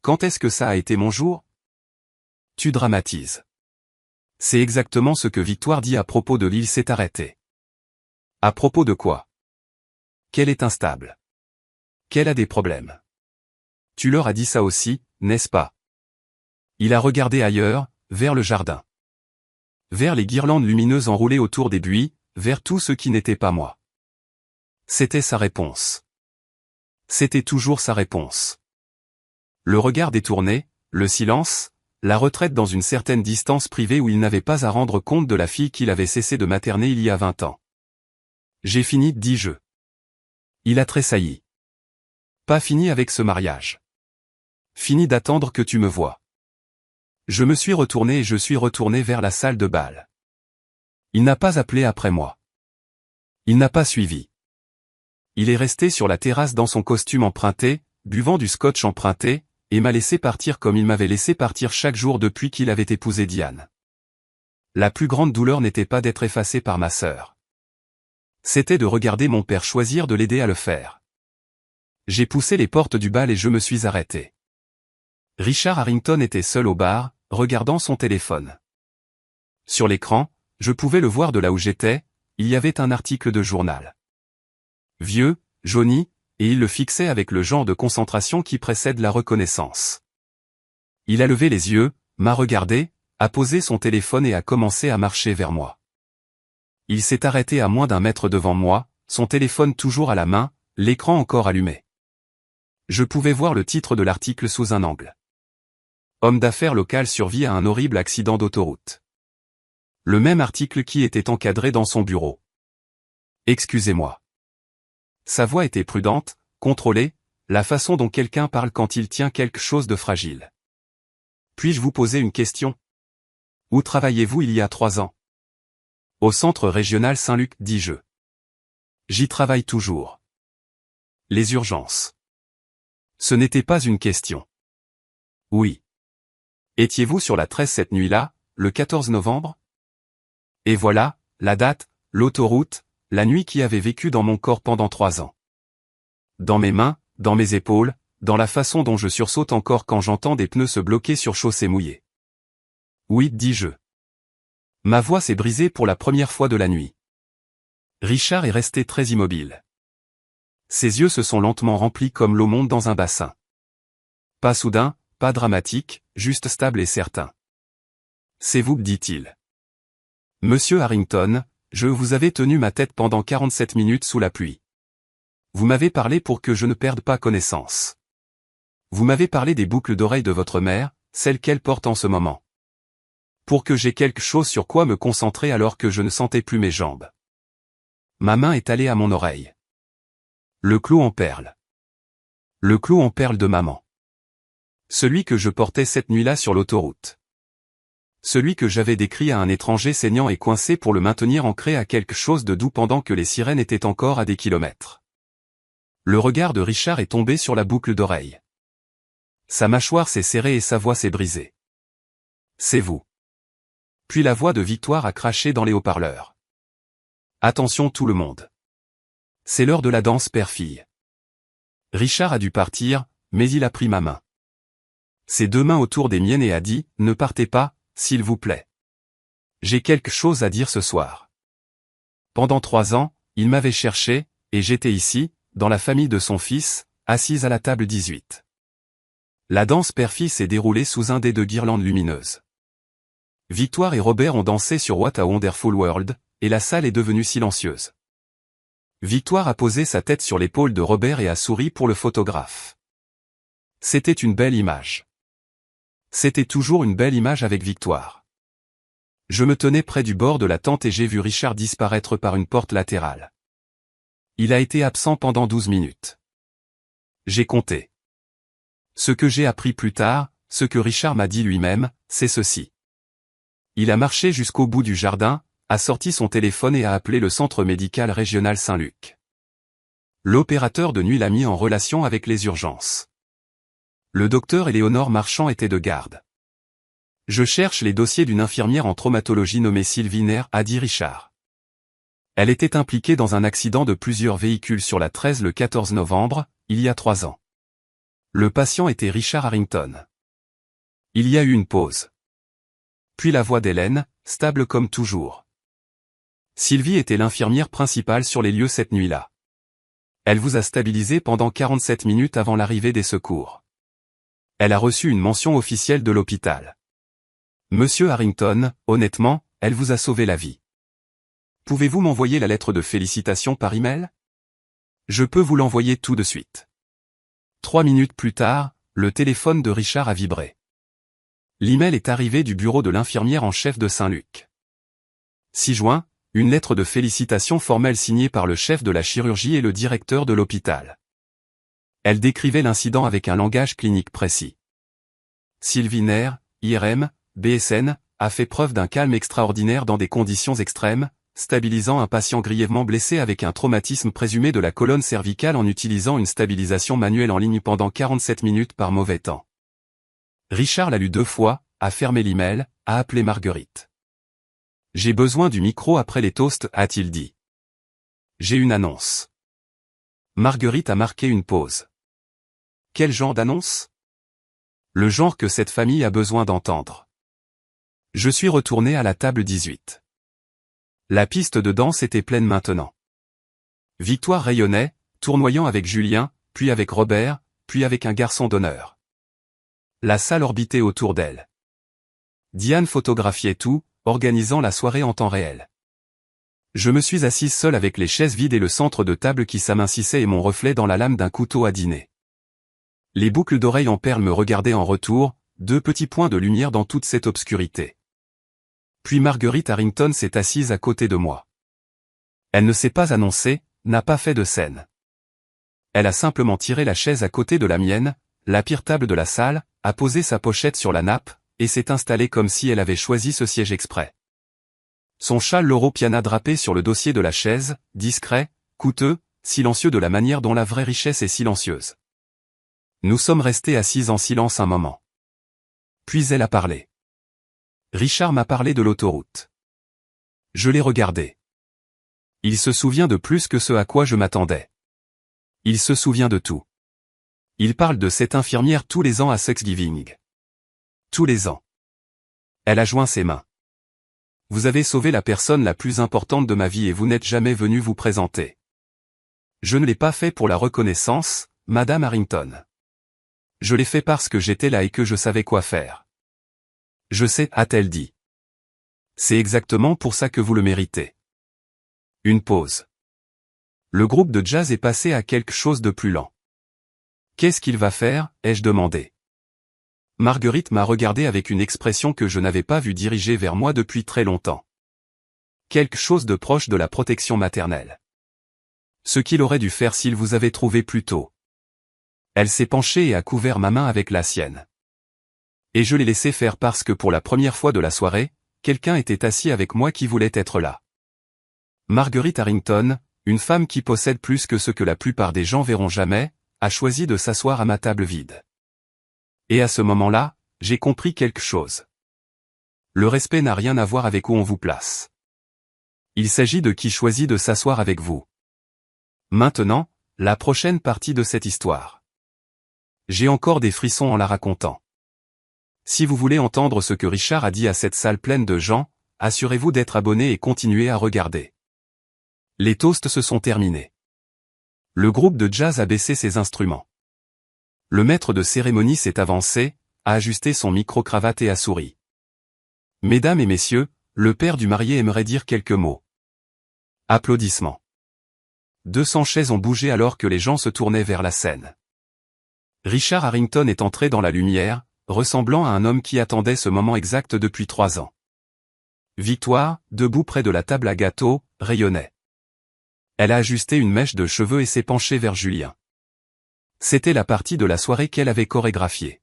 Quand est-ce que ça a été mon jour? Tu dramatises. C'est exactement ce que Victoire dit à propos de l'île s'est arrêtée. À propos de quoi? Qu'elle est instable. Qu'elle a des problèmes. Tu leur as dit ça aussi, n'est-ce pas? Il a regardé ailleurs, vers le jardin. Vers les guirlandes lumineuses enroulées autour des buis, vers tout ce qui n'était pas moi. C'était sa réponse. C'était toujours sa réponse. Le regard détourné, le silence, la retraite dans une certaine distance privée où il n'avait pas à rendre compte de la fille qu'il avait cessé de materner il y a 20 ans. J'ai fini, dis-je. Il a tressailli. Pas fini avec ce mariage. Fini d'attendre que tu me vois. Je me suis retourné et je suis retourné vers la salle de bal. Il n'a pas appelé après moi. Il n'a pas suivi. Il est resté sur la terrasse dans son costume emprunté, buvant du scotch emprunté, et m'a laissé partir comme il m'avait laissé partir chaque jour depuis qu'il avait épousé Diane. La plus grande douleur n'était pas d'être effacé par ma sœur. C'était de regarder mon père choisir de l'aider à le faire. J'ai poussé les portes du bal et je me suis arrêté. Richard Harrington était seul au bar, regardant son téléphone. Sur l'écran, je pouvais le voir de là où j'étais, il y avait un article de journal. Vieux, jauni, et il le fixait avec le genre de concentration qui précède la reconnaissance. Il a levé les yeux, m'a regardé, a posé son téléphone et a commencé à marcher vers moi. Il s'est arrêté à moins d'un mètre devant moi, son téléphone toujours à la main, l'écran encore allumé. Je pouvais voir le titre de l'article sous un angle. Homme d'affaires local survit à un horrible accident d'autoroute. Le même article qui était encadré dans son bureau. Excusez-moi. Sa voix était prudente, contrôlée, la façon dont quelqu'un parle quand il tient quelque chose de fragile. Puis-je vous poser une question? Où travailliez-vous il y a 3 ans? Au centre régional Saint-Luc, dis-je. J'y travaille toujours. Les urgences. Ce n'était pas une question. Oui. Étiez-vous sur la 13 cette nuit-là, le 14 novembre? Et voilà, la date, l'autoroute, la nuit qui avait vécu dans mon corps pendant 3 ans. Dans mes mains, dans mes épaules, dans la façon dont je sursaute encore quand j'entends des pneus se bloquer sur chaussée mouillée. Oui, dis-je. Ma voix s'est brisée pour la première fois de la nuit. Richard est resté très immobile. Ses yeux se sont lentement remplis comme l'eau monte dans un bassin. Pas soudain, pas dramatique, juste stable et certain. C'est vous, dit-il. Monsieur Harrington, je vous avais tenu ma tête pendant 47 minutes sous la pluie. Vous m'avez parlé pour que je ne perde pas connaissance. Vous m'avez parlé des boucles d'oreilles de votre mère, celles qu'elle porte en ce moment. Pour que j'aie quelque chose sur quoi me concentrer alors que je ne sentais plus mes jambes. Ma main est allée à mon oreille. Le clou en perle. Le clou en perle de maman. Celui que je portais cette nuit-là sur l'autoroute. Celui que j'avais décrit à un étranger saignant et coincé pour le maintenir ancré à quelque chose de doux pendant que les sirènes étaient encore à des kilomètres. Le regard de Richard est tombé sur la boucle d'oreille. Sa mâchoire s'est serrée et sa voix s'est brisée. C'est vous. Puis la voix de Victoire a craché dans les haut-parleurs. Attention tout le monde. C'est l'heure de la danse père-fille. Richard a dû partir, mais il a pris ma main. Ses 2 mains autour des miennes et a dit, ne partez pas, s'il vous plaît. J'ai quelque chose à dire ce soir. Pendant 3 ans, il m'avait cherché, et j'étais ici, dans la famille de son fils, assise à la table 18. La danse père-fille s'est déroulée sous un dé de guirlandes lumineuses. Victoire et Robert ont dansé sur What a Wonderful World, et la salle est devenue silencieuse. Victoire a posé sa tête sur l'épaule de Robert et a souri pour le photographe. C'était une belle image. C'était toujours une belle image avec Victoire. Je me tenais près du bord de la tente et j'ai vu Richard disparaître par une porte latérale. Il a été absent pendant 12 minutes. J'ai compté. Ce que j'ai appris plus tard, ce que Richard m'a dit lui-même, c'est ceci. Il a marché jusqu'au bout du jardin, a sorti son téléphone et a appelé le centre médical régional Saint-Luc. L'opérateur de nuit l'a mis en relation avec les urgences. Le docteur Éléonore Marchand était de garde. Je cherche les dossiers d'une infirmière en traumatologie nommée Sylvie Nair, a dit Richard. Elle était impliquée dans un accident de plusieurs véhicules sur la 13 le 14 novembre, il y a 3 ans. Le patient était Richard Harrington. Il y a eu une pause. Puis la voix d'Hélène, stable comme toujours. Sylvie était l'infirmière principale sur les lieux cette nuit-là. Elle vous a stabilisé pendant 47 minutes avant l'arrivée des secours. Elle a reçu une mention officielle de l'hôpital. Monsieur Harrington, honnêtement, elle vous a sauvé la vie. Pouvez-vous m'envoyer la lettre de félicitations par email? Je peux vous l'envoyer tout de suite. 3 minutes plus tard, le téléphone de Richard a vibré. L'email est arrivé du bureau de l'infirmière en chef de Saint-Luc. 6 juin, une lettre de félicitations formelle signée par le chef de la chirurgie et le directeur de l'hôpital. Elle décrivait l'incident avec un langage clinique précis. Sylvie Nair, IRM, BSN, a fait preuve d'un calme extraordinaire dans des conditions extrêmes, stabilisant un patient grièvement blessé avec un traumatisme présumé de la colonne cervicale en utilisant une stabilisation manuelle en ligne pendant 47 minutes par mauvais temps. Richard l'a lu 2 fois, a fermé l'email, a appelé Marguerite. J'ai besoin du micro après les toasts, a-t-il dit. J'ai une annonce. Marguerite a marqué une pause. Quel genre d'annonce? Le genre que cette famille a besoin d'entendre. Je suis retourné à la table 18. La piste de danse était pleine maintenant. Victoire rayonnait, tournoyant avec Julien, puis avec Robert, puis avec un garçon d'honneur. La salle orbitait autour d'elle. Diane photographiait tout, organisant la soirée en temps réel. Je me suis assise seule avec les chaises vides et le centre de table qui s'amincissait et mon reflet dans la lame d'un couteau à dîner. Les boucles d'oreilles en perles me regardaient en retour, 2 petits points de lumière dans toute cette obscurité. Puis Marguerite Harrington s'est assise à côté de moi. Elle ne s'est pas annoncée, n'a pas fait de scène. Elle a simplement tiré la chaise à côté de la mienne, la pire table de la salle, a posé sa pochette sur la nappe, et s'est installée comme si elle avait choisi ce siège exprès. Son châle Loro Piana drapé sur le dossier de la chaise, discret, coûteux, silencieux de la manière dont la vraie richesse est silencieuse. Nous sommes restés assis en silence un moment. Puis elle a parlé. Richard m'a parlé de l'autoroute. Je l'ai regardé. Il se souvient de plus que ce à quoi je m'attendais. Il se souvient de tout. Il parle de cette infirmière tous les ans à Thanksgiving. Tous les ans. Elle a joint ses mains. Vous avez sauvé la personne la plus importante de ma vie et vous n'êtes jamais venu vous présenter. Je ne l'ai pas fait pour la reconnaissance, Madame Harrington. Je l'ai fait parce que j'étais là et que je savais quoi faire. Je sais, a-t-elle dit. C'est exactement pour ça que vous le méritez. Une pause. Le groupe de jazz est passé à quelque chose de plus lent. Qu'est-ce qu'il va faire, ai-je demandé. Marguerite m'a regardé avec une expression que je n'avais pas vue diriger vers moi depuis très longtemps. Quelque chose de proche de la protection maternelle. Ce qu'il aurait dû faire s'il vous avait trouvé plus tôt. Elle s'est penchée et a couvert ma main avec la sienne. Et je l'ai laissé faire parce que pour la première fois de la soirée, quelqu'un était assis avec moi qui voulait être là. Marguerite Harrington, une femme qui possède plus que ce que la plupart des gens verront jamais, a choisi de s'asseoir à ma table vide. Et à ce moment-là, j'ai compris quelque chose. Le respect n'a rien à voir avec où on vous place. Il s'agit de qui choisit de s'asseoir avec vous. Maintenant, la prochaine partie de cette histoire. J'ai encore des frissons en la racontant. Si vous voulez entendre ce que Richard a dit à cette salle pleine de gens, assurez-vous d'être abonné et continuez à regarder. Les toasts se sont terminés. Le groupe de jazz a baissé ses instruments. Le maître de cérémonie s'est avancé, a ajusté son micro-cravate et a souri. Mesdames et messieurs, le père du marié aimerait dire quelques mots. Applaudissements. 200 chaises ont bougé alors que les gens se tournaient vers la scène. Richard Harrington est entré dans la lumière, ressemblant à un homme qui attendait ce moment exact depuis 3 ans. Victoire, debout près de la table à gâteaux, rayonnait. Elle a ajusté une mèche de cheveux et s'est penchée vers Julien. C'était la partie de la soirée qu'elle avait chorégraphiée.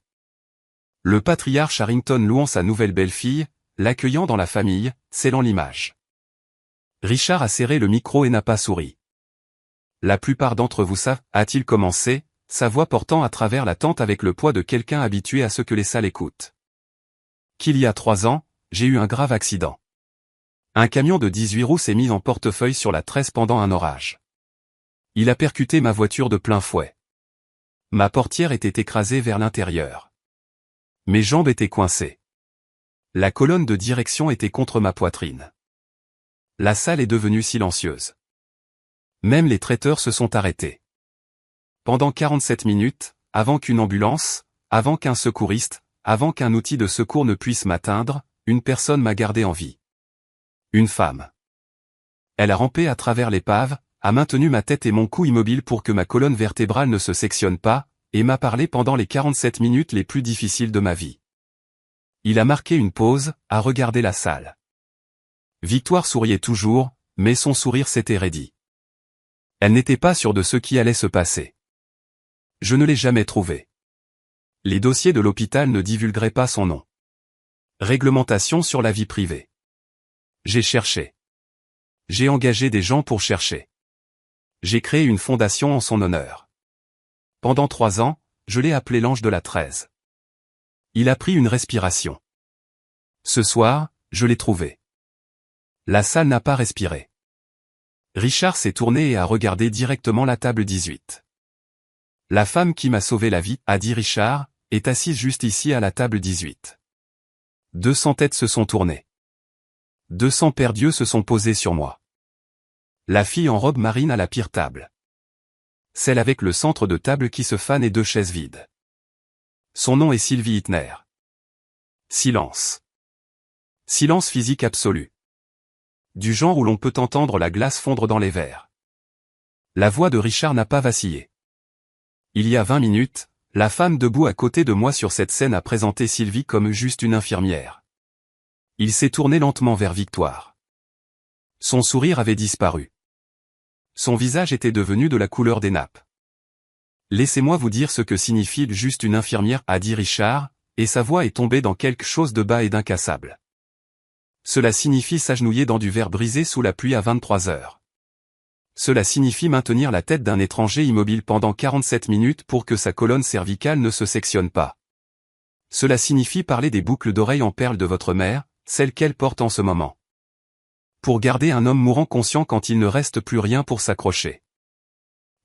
Le patriarche Harrington louant sa nouvelle belle-fille, l'accueillant dans la famille, scellant l'image. Richard a serré le micro et n'a pas souri. La plupart d'entre vous savent, a-t-il commencé, sa voix portant à travers la tente avec le poids de quelqu'un habitué à ce que les salles écoutent. Qu'il y a 3 ans, j'ai eu un grave accident. Un camion de 18 roues s'est mis en portefeuille sur la 13 pendant un orage. Il a percuté ma voiture de plein fouet. Ma portière était écrasée vers l'intérieur. Mes jambes étaient coincées. La colonne de direction était contre ma poitrine. La salle est devenue silencieuse. Même les traiteurs se sont arrêtés. Pendant 47 minutes, avant qu'une ambulance, avant qu'un secouriste, avant qu'un outil de secours ne puisse m'atteindre, une personne m'a gardé en vie. Une femme. Elle a rampé à travers l'épave, a maintenu ma tête et mon cou immobile pour que ma colonne vertébrale ne se sectionne pas, et m'a parlé pendant les 47 minutes les plus difficiles de ma vie. Il a marqué une pause, a regardé la salle. Victoire souriait toujours, mais son sourire s'était raidi. Elle n'était pas sûre de ce qui allait se passer. Je ne l'ai jamais trouvé. Les dossiers de l'hôpital ne divulgueraient pas son nom. Réglementation sur la vie privée. J'ai cherché. J'ai engagé des gens pour chercher. J'ai créé une fondation en son honneur. Pendant 3 ans, je l'ai appelé l'ange de la 13. Il a pris une respiration. Ce soir, je l'ai trouvé. La salle n'a pas respiré. Richard s'est tourné et a regardé directement la table 18. La femme qui m'a sauvé la vie, a dit Richard, est assise juste ici à la table 18. 200 têtes se sont tournées. 200 paires d'yeux se sont posés sur moi. La fille en robe marine à la pire table. Celle avec le centre de table qui se fane et 2 chaises vides. Son nom est Sylvie Hitner. Silence. Silence physique absolu. Du genre où l'on peut entendre la glace fondre dans les verres. La voix de Richard n'a pas vacillé. Il y a 20 minutes, la femme debout à côté de moi sur cette scène a présenté Sylvie comme juste une infirmière. Il s'est tourné lentement vers Victoire. Son sourire avait disparu. Son visage était devenu de la couleur des nappes. Laissez-moi vous dire ce que signifie juste une infirmière, a dit Richard, et sa voix est tombée dans quelque chose de bas et d'incassable. Cela signifie s'agenouiller dans du verre brisé sous la pluie à 23 heures. Cela signifie maintenir la tête d'un étranger immobile pendant 47 minutes pour que sa colonne cervicale ne se sectionne pas. Cela signifie parler des boucles d'oreilles en perles de votre mère, celles qu'elle porte en ce moment. Pour garder un homme mourant conscient quand il ne reste plus rien pour s'accrocher.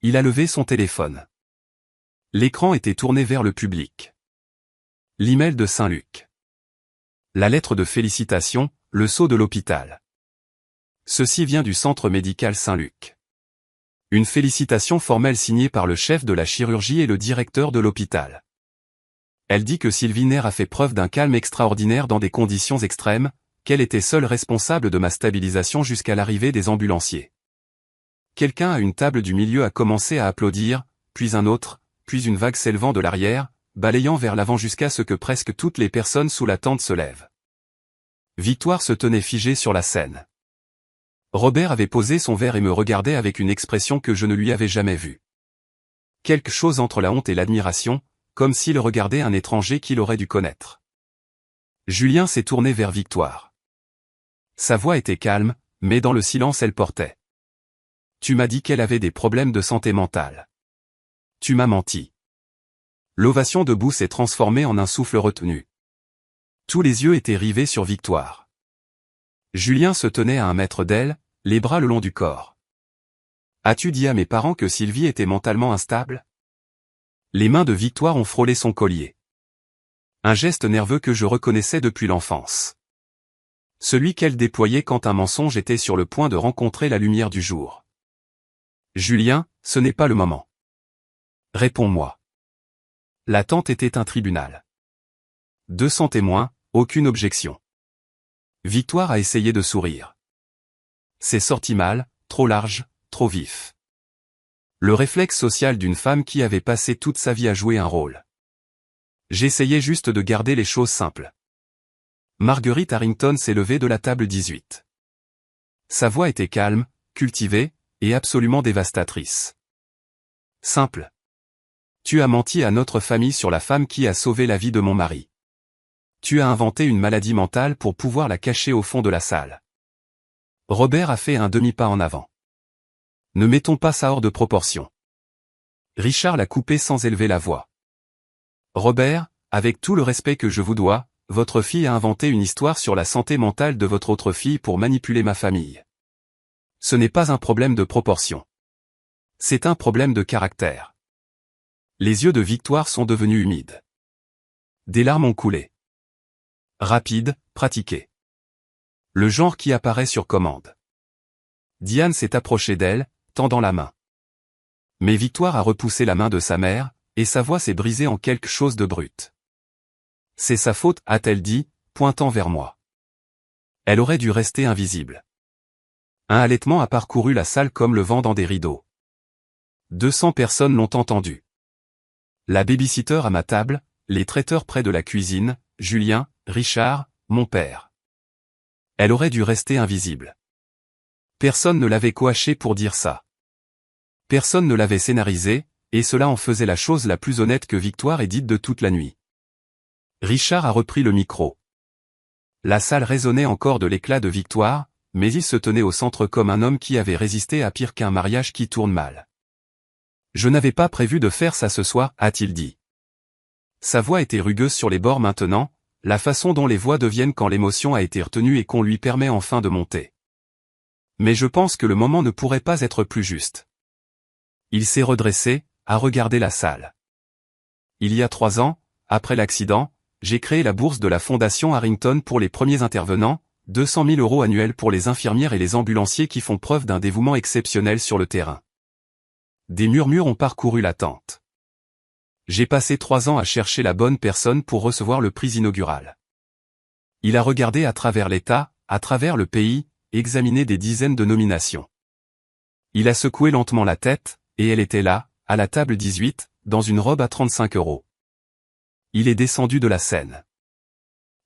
Il a levé son téléphone. L'écran était tourné vers le public. L'email de Saint-Luc. La lettre de félicitations, le sceau de l'hôpital. Ceci vient du centre médical Saint-Luc. Une félicitation formelle signée par le chef de la chirurgie et le directeur de l'hôpital. Elle dit que Sylvie Hitner a fait preuve d'un calme extraordinaire dans des conditions extrêmes, qu'elle était seule responsable de ma stabilisation jusqu'à l'arrivée des ambulanciers. Quelqu'un à une table du milieu a commencé à applaudir, puis un autre, puis une vague s'élevant de l'arrière, balayant vers l'avant jusqu'à ce que presque toutes les personnes sous la tente se lèvent. Victoire se tenait figée sur la scène. Robert avait posé son verre et me regardait avec une expression que je ne lui avais jamais vue. Quelque chose entre la honte et l'admiration, comme s'il regardait un étranger qu'il aurait dû connaître. Julien s'est tourné vers Victoire. Sa voix était calme, mais dans le silence elle portait. Tu m'as dit qu'elle avait des problèmes de santé mentale. Tu m'as menti. L'ovation debout s'est transformée en un souffle retenu. Tous les yeux étaient rivés sur Victoire. Julien se tenait à 1 mètre d'elle, les bras le long du corps. As-tu dit à mes parents que Sylvie était mentalement instable? Les mains de Victoire ont frôlé son collier. Un geste nerveux que je reconnaissais depuis l'enfance. Celui qu'elle déployait quand un mensonge était sur le point de rencontrer la lumière du jour. Julien, ce n'est pas le moment. Réponds-moi. La tente était un tribunal. 200 témoins, aucune objection. Victoire a essayé de sourire. C'est sorti mal, trop large, trop vif. Le réflexe social d'une femme qui avait passé toute sa vie à jouer un rôle. J'essayais juste de garder les choses simples. Marguerite Harrington s'est levée de la table 18. Sa voix était calme, cultivée, et absolument dévastatrice. Simple. Tu as menti à notre famille sur la femme qui a sauvé la vie de mon mari. Tu as inventé une maladie mentale pour pouvoir la cacher au fond de la salle. Robert a fait un demi-pas en avant. Ne mettons pas ça hors de proportion. Richard l'a coupé sans élever la voix. Robert, avec tout le respect que je vous dois, votre fille a inventé une histoire sur la santé mentale de votre autre fille pour manipuler ma famille. Ce n'est pas un problème de proportion. C'est un problème de caractère. Les yeux de Victoire sont devenus humides. Des larmes ont coulé. Rapide, pratiqué. Le genre qui apparaît sur commande. Diane s'est approchée d'elle, tendant la main. Mais Victoire a repoussé la main de sa mère, et sa voix s'est brisée en quelque chose de brut. C'est sa faute, a-t-elle dit, pointant vers moi. Elle aurait dû rester invisible. Un halètement a parcouru la salle comme le vent dans des rideaux. 200 personnes l'ont entendu. La babysitter à ma table, les traiteurs près de la cuisine, Julien, Richard, mon père. Elle aurait dû rester invisible. Personne ne l'avait coachée pour dire ça. Personne ne l'avait scénarisé, et cela en faisait la chose la plus honnête que Victoire ait dite de toute la nuit. Richard a repris le micro. La salle résonnait encore de l'éclat de Victoire, mais il se tenait au centre comme un homme qui avait résisté à pire qu'un mariage qui tourne mal. Je n'avais pas prévu de faire ça ce soir, a-t-il dit. Sa voix était rugueuse sur les bords maintenant, la façon dont les voix deviennent quand l'émotion a été retenue et qu'on lui permet enfin de monter. Mais je pense que le moment ne pourrait pas être plus juste. Il s'est redressé, a regardé la salle. Il y a 3 ans, après l'accident, j'ai créé la bourse de la Fondation Harrington pour les premiers intervenants, 200 000 € annuels pour les infirmières et les ambulanciers qui font preuve d'un dévouement exceptionnel sur le terrain. Des murmures ont parcouru la tente. J'ai passé 3 ans à chercher la bonne personne pour recevoir le prix inaugural. Il a regardé à travers l'État, à travers le pays, examiné des dizaines de nominations. Il a secoué lentement la tête, et elle était là, à la table 18, dans une robe à 35 €. Il est descendu de la scène.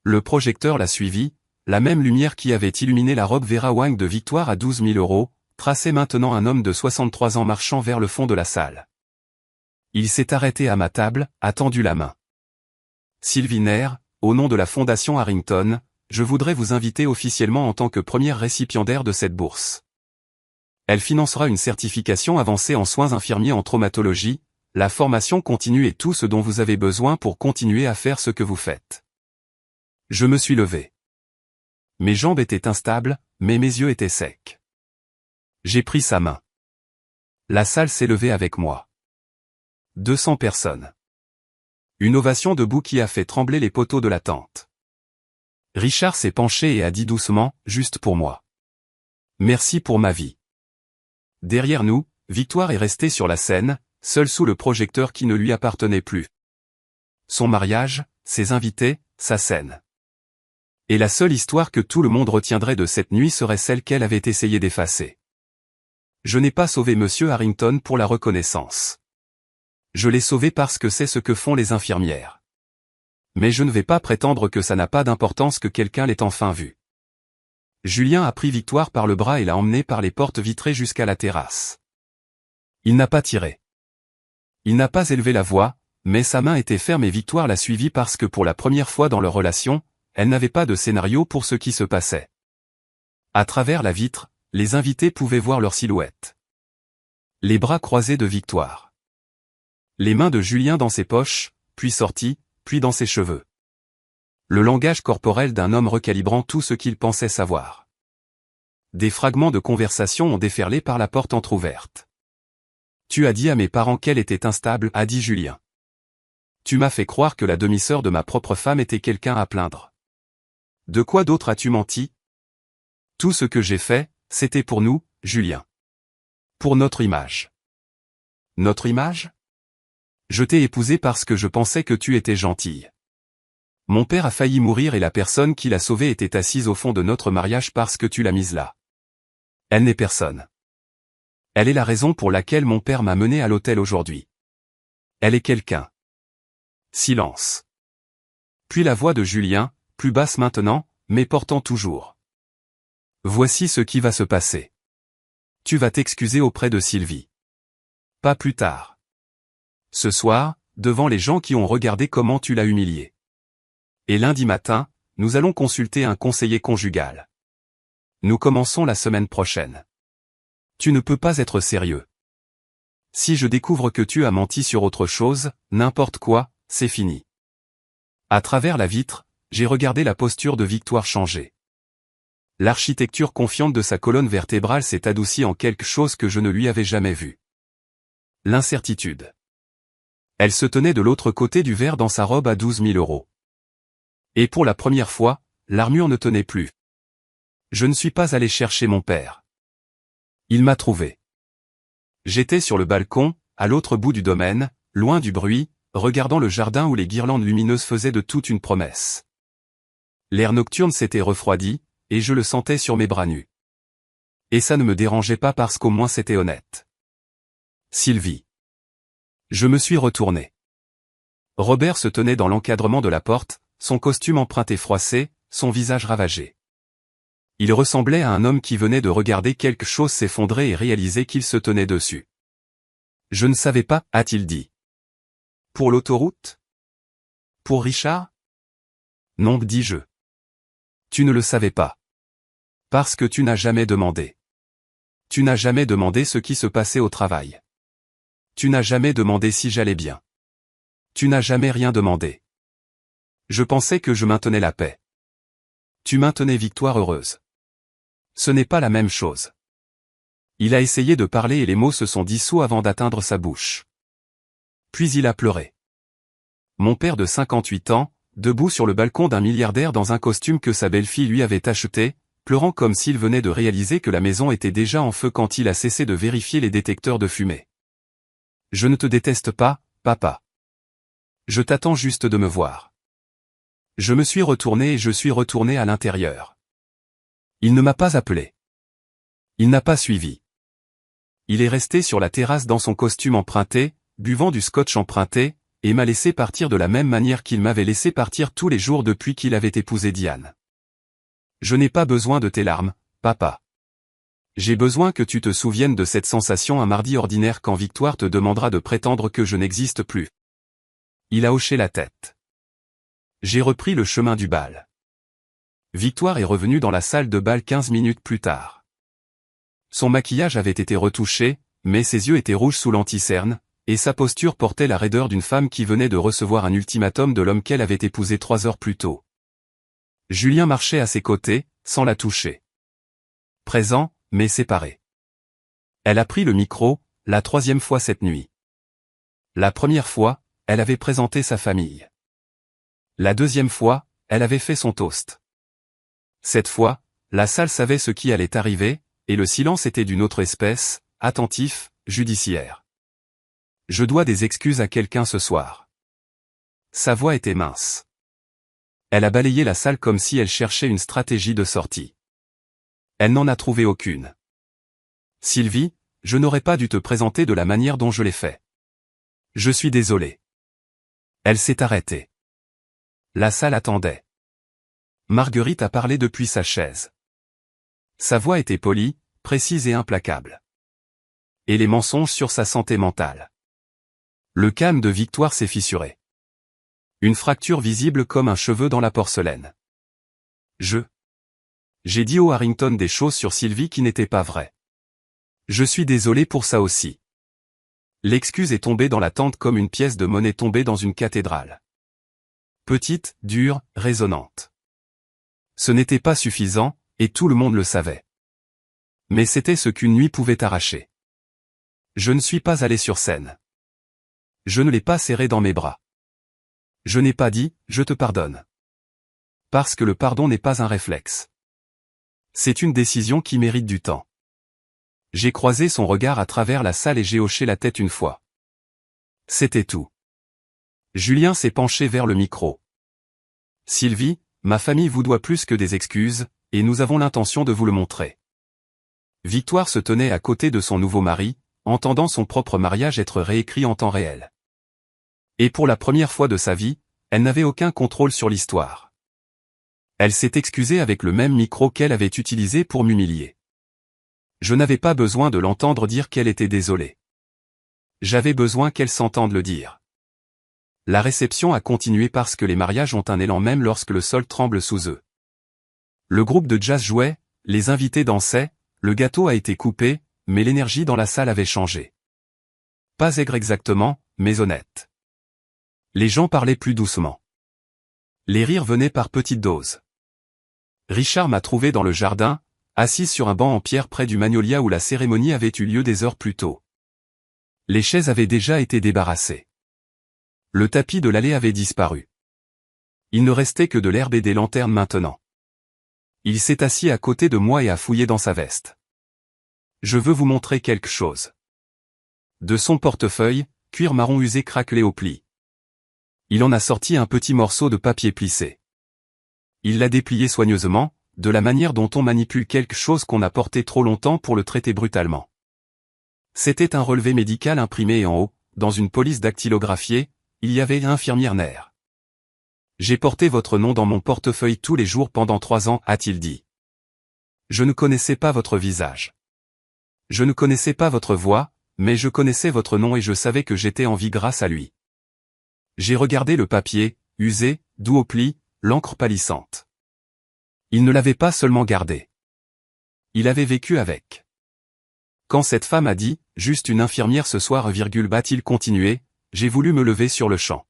Le projecteur l'a suivi, la même lumière qui avait illuminé la robe Vera Wang de Victoire à 12 000 €, traçait maintenant un homme de 63 ans marchant vers le fond de la salle. Il s'est arrêté à ma table, a tendu la main. Sylvie Nair, au nom de la Fondation Harrington, je voudrais vous inviter officiellement en tant que première récipiendaire de cette bourse. Elle financera une certification avancée en soins infirmiers en traumatologie, la formation continue et tout ce dont vous avez besoin pour continuer à faire ce que vous faites. Je me suis levé. Mes jambes étaient instables, mais mes yeux étaient secs. J'ai pris sa main. La salle s'est levée avec moi. 200 personnes. Une ovation debout qui a fait trembler les poteaux de la tente. Richard s'est penché et a dit doucement, juste pour moi. Merci pour ma vie. Derrière nous, Victoire est restée sur la scène, seule sous le projecteur qui ne lui appartenait plus. Son mariage, ses invités, sa scène. Et la seule histoire que tout le monde retiendrait de cette nuit serait celle qu'elle avait essayé d'effacer. Je n'ai pas sauvé Monsieur Harrington pour la reconnaissance. Je l'ai sauvé parce que c'est ce que font les infirmières. Mais je ne vais pas prétendre que ça n'a pas d'importance que quelqu'un l'ait enfin vu. Julien a pris Victoire par le bras et l'a emmenée par les portes vitrées jusqu'à la terrasse. Il n'a pas tiré. Il n'a pas élevé la voix, mais sa main était ferme et Victoire l'a suivi parce que pour la première fois dans leur relation, elle n'avait pas de scénario pour ce qui se passait. À travers la vitre, les invités pouvaient voir leur silhouette. Les bras croisés de Victoire. Les mains de Julien dans ses poches, puis sorties, puis dans ses cheveux. Le langage corporel d'un homme recalibrant tout ce qu'il pensait savoir. Des fragments de conversation ont déferlé par la porte entr'ouverte. Tu as dit à mes parents qu'elle était instable, a dit Julien. Tu m'as fait croire que la demi-sœur de ma propre femme était quelqu'un à plaindre. De quoi d'autre as-tu menti? Tout ce que j'ai fait, c'était pour nous, Julien. Pour notre image. Notre image? Je t'ai épousée parce que je pensais que tu étais gentille. Mon père a failli mourir et la personne qui l'a sauvé était assise au fond de notre mariage parce que tu l'as mise là. Elle n'est personne. Elle est la raison pour laquelle mon père m'a mené à l'hôtel aujourd'hui. Elle est quelqu'un. Silence. Puis la voix de Julien, plus basse maintenant, mais portant toujours. Voici ce qui va se passer. Tu vas t'excuser auprès de Sylvie. Pas plus tard. Ce soir, devant les gens qui ont regardé comment tu l'as humiliée. Et lundi matin, nous allons consulter un conseiller conjugal. Nous commençons la semaine prochaine. Tu ne peux pas être sérieux. Si je découvre que tu as menti sur autre chose, n'importe quoi, c'est fini. À travers la vitre, j'ai regardé la posture de Victoire changer. L'architecture confiante de sa colonne vertébrale s'est adoucie en quelque chose que je ne lui avais jamais vu. L'incertitude. Elle se tenait de l'autre côté du verre dans sa robe à 12 000 €. Et pour la première fois, l'armure ne tenait plus. Je ne suis pas allé chercher mon père. Il m'a trouvé. J'étais sur le balcon, à l'autre bout du domaine, loin du bruit, regardant le jardin où les guirlandes lumineuses faisaient de toute une promesse. L'air nocturne s'était refroidi, et je le sentais sur mes bras nus. Et ça ne me dérangeait pas parce qu'au moins c'était honnête. Sylvie. Je me suis retourné. Robert se tenait dans l'encadrement de la porte, son costume emprunté froissé, son visage ravagé. Il ressemblait à un homme qui venait de regarder quelque chose s'effondrer et réaliser qu'il se tenait dessus. Je ne savais pas, a-t-il dit. Pour l'autoroute? Pour Richard? Non, dis-je. Tu ne le savais pas. Parce que tu n'as jamais demandé. Tu n'as jamais demandé ce qui se passait au travail. Tu n'as jamais demandé si j'allais bien. Tu n'as jamais rien demandé. Je pensais que je maintenais la paix. Tu maintenais Victoire heureuse. Ce n'est pas la même chose. Il a essayé de parler et les mots se sont dissous avant d'atteindre sa bouche. Puis il a pleuré. Mon père de 58 ans, debout sur le balcon d'un milliardaire dans un costume que sa belle-fille lui avait acheté, pleurant comme s'il venait de réaliser que la maison était déjà en feu quand il a cessé de vérifier les détecteurs de fumée. Je ne te déteste pas, papa. Je t'attends juste de me voir. Je me suis retourné et je suis retourné à l'intérieur. Il ne m'a pas appelé. Il n'a pas suivi. Il est resté sur la terrasse dans son costume emprunté, buvant du scotch emprunté, et m'a laissé partir de la même manière qu'il m'avait laissé partir tous les jours depuis qu'il avait épousé Diane. Je n'ai pas besoin de tes larmes, papa. J'ai besoin que tu te souviennes de cette sensation un mardi ordinaire quand Victoire te demandera de prétendre que je n'existe plus. Il a hoché la tête. J'ai repris le chemin du bal. Victoire est revenue dans la salle de bal 15 minutes plus tard. Son maquillage avait été retouché, mais ses yeux étaient rouges sous l'anticerne, et sa posture portait la raideur d'une femme qui venait de recevoir un ultimatum de l'homme qu'elle avait épousé 3 heures plus tôt. Julien marchait à ses côtés, sans la toucher. Présent, mais séparé. Elle a pris le micro, la 3e fois cette nuit. La première fois, elle avait présenté sa famille. La 2e fois, elle avait fait son toast. Cette fois, la salle savait ce qui allait arriver, et le silence était d'une autre espèce, attentif, judiciaire. Je dois des excuses à quelqu'un ce soir. Sa voix était mince. Elle a balayé la salle comme si elle cherchait une stratégie de sortie. Elle n'en a trouvé aucune. Sylvie, je n'aurais pas dû te présenter de la manière dont je l'ai fait. Je suis désolé. Elle s'est arrêtée. La salle attendait. Marguerite a parlé depuis sa chaise. Sa voix était polie, précise et implacable. Et les mensonges sur sa santé mentale. Le calme de Victoire s'est fissuré. Une fracture visible comme un cheveu dans la porcelaine. J'ai dit au Harrington des choses sur Sylvie qui n'étaient pas vraies. Je suis désolé pour ça aussi. L'excuse est tombée dans la tente comme une pièce de monnaie tombée dans une cathédrale. Petite, dure, résonnante. Ce n'était pas suffisant, et tout le monde le savait. Mais c'était ce qu'une nuit pouvait arracher. Je ne suis pas allé sur scène. Je ne l'ai pas serré dans mes bras. Je n'ai pas dit « je te pardonne ». Parce que le pardon n'est pas un réflexe. C'est une décision qui mérite du temps. J'ai croisé son regard à travers la salle et j'ai hoché la tête une fois. C'était tout. Julien s'est penché vers le micro. Sylvie, ma famille vous doit plus que des excuses, et nous avons l'intention de vous le montrer. Victoire se tenait à côté de son nouveau mari, entendant son propre mariage être réécrit en temps réel. Et pour la première fois de sa vie, elle n'avait aucun contrôle sur l'histoire. Elle s'est excusée avec le même micro qu'elle avait utilisé pour m'humilier. Je n'avais pas besoin de l'entendre dire qu'elle était désolée. J'avais besoin qu'elle s'entende le dire. La réception a continué parce que les mariages ont un élan même lorsque le sol tremble sous eux. Le groupe de jazz jouait, les invités dansaient, le gâteau a été coupé, mais l'énergie dans la salle avait changé. Pas aigre exactement, mais honnête. Les gens parlaient plus doucement. Les rires venaient par petites doses. Richard m'a trouvé dans le jardin, assise sur un banc en pierre près du magnolia où la cérémonie avait eu lieu des heures plus tôt. Les chaises avaient déjà été débarrassées. Le tapis de l'allée avait disparu. Il ne restait que de l'herbe et des lanternes maintenant. Il s'est assis à côté de moi et a fouillé dans sa veste. Je veux vous montrer quelque chose. De son portefeuille, cuir marron usé craquelé au pli. Il en a sorti un petit morceau de papier plissé. Il l'a déplié soigneusement, de la manière dont on manipule quelque chose qu'on a porté trop longtemps pour le traiter brutalement. C'était un relevé médical imprimé et en haut, dans une police dactylographiée, il y avait infirmière Nair. J'ai porté votre nom dans mon portefeuille tous les jours pendant 3 ans, a-t-il dit. Je ne connaissais pas votre visage. Je ne connaissais pas votre voix, mais je connaissais votre nom et je savais que j'étais en vie grâce à lui. J'ai regardé le papier, usé, doux au pli, l'encre pâlissante. Il ne l'avait pas seulement gardé. il avait vécu avec. Quand cette femme a dit « juste une infirmière ce soir », va-t-il continuer, j'ai voulu me lever sur le champ.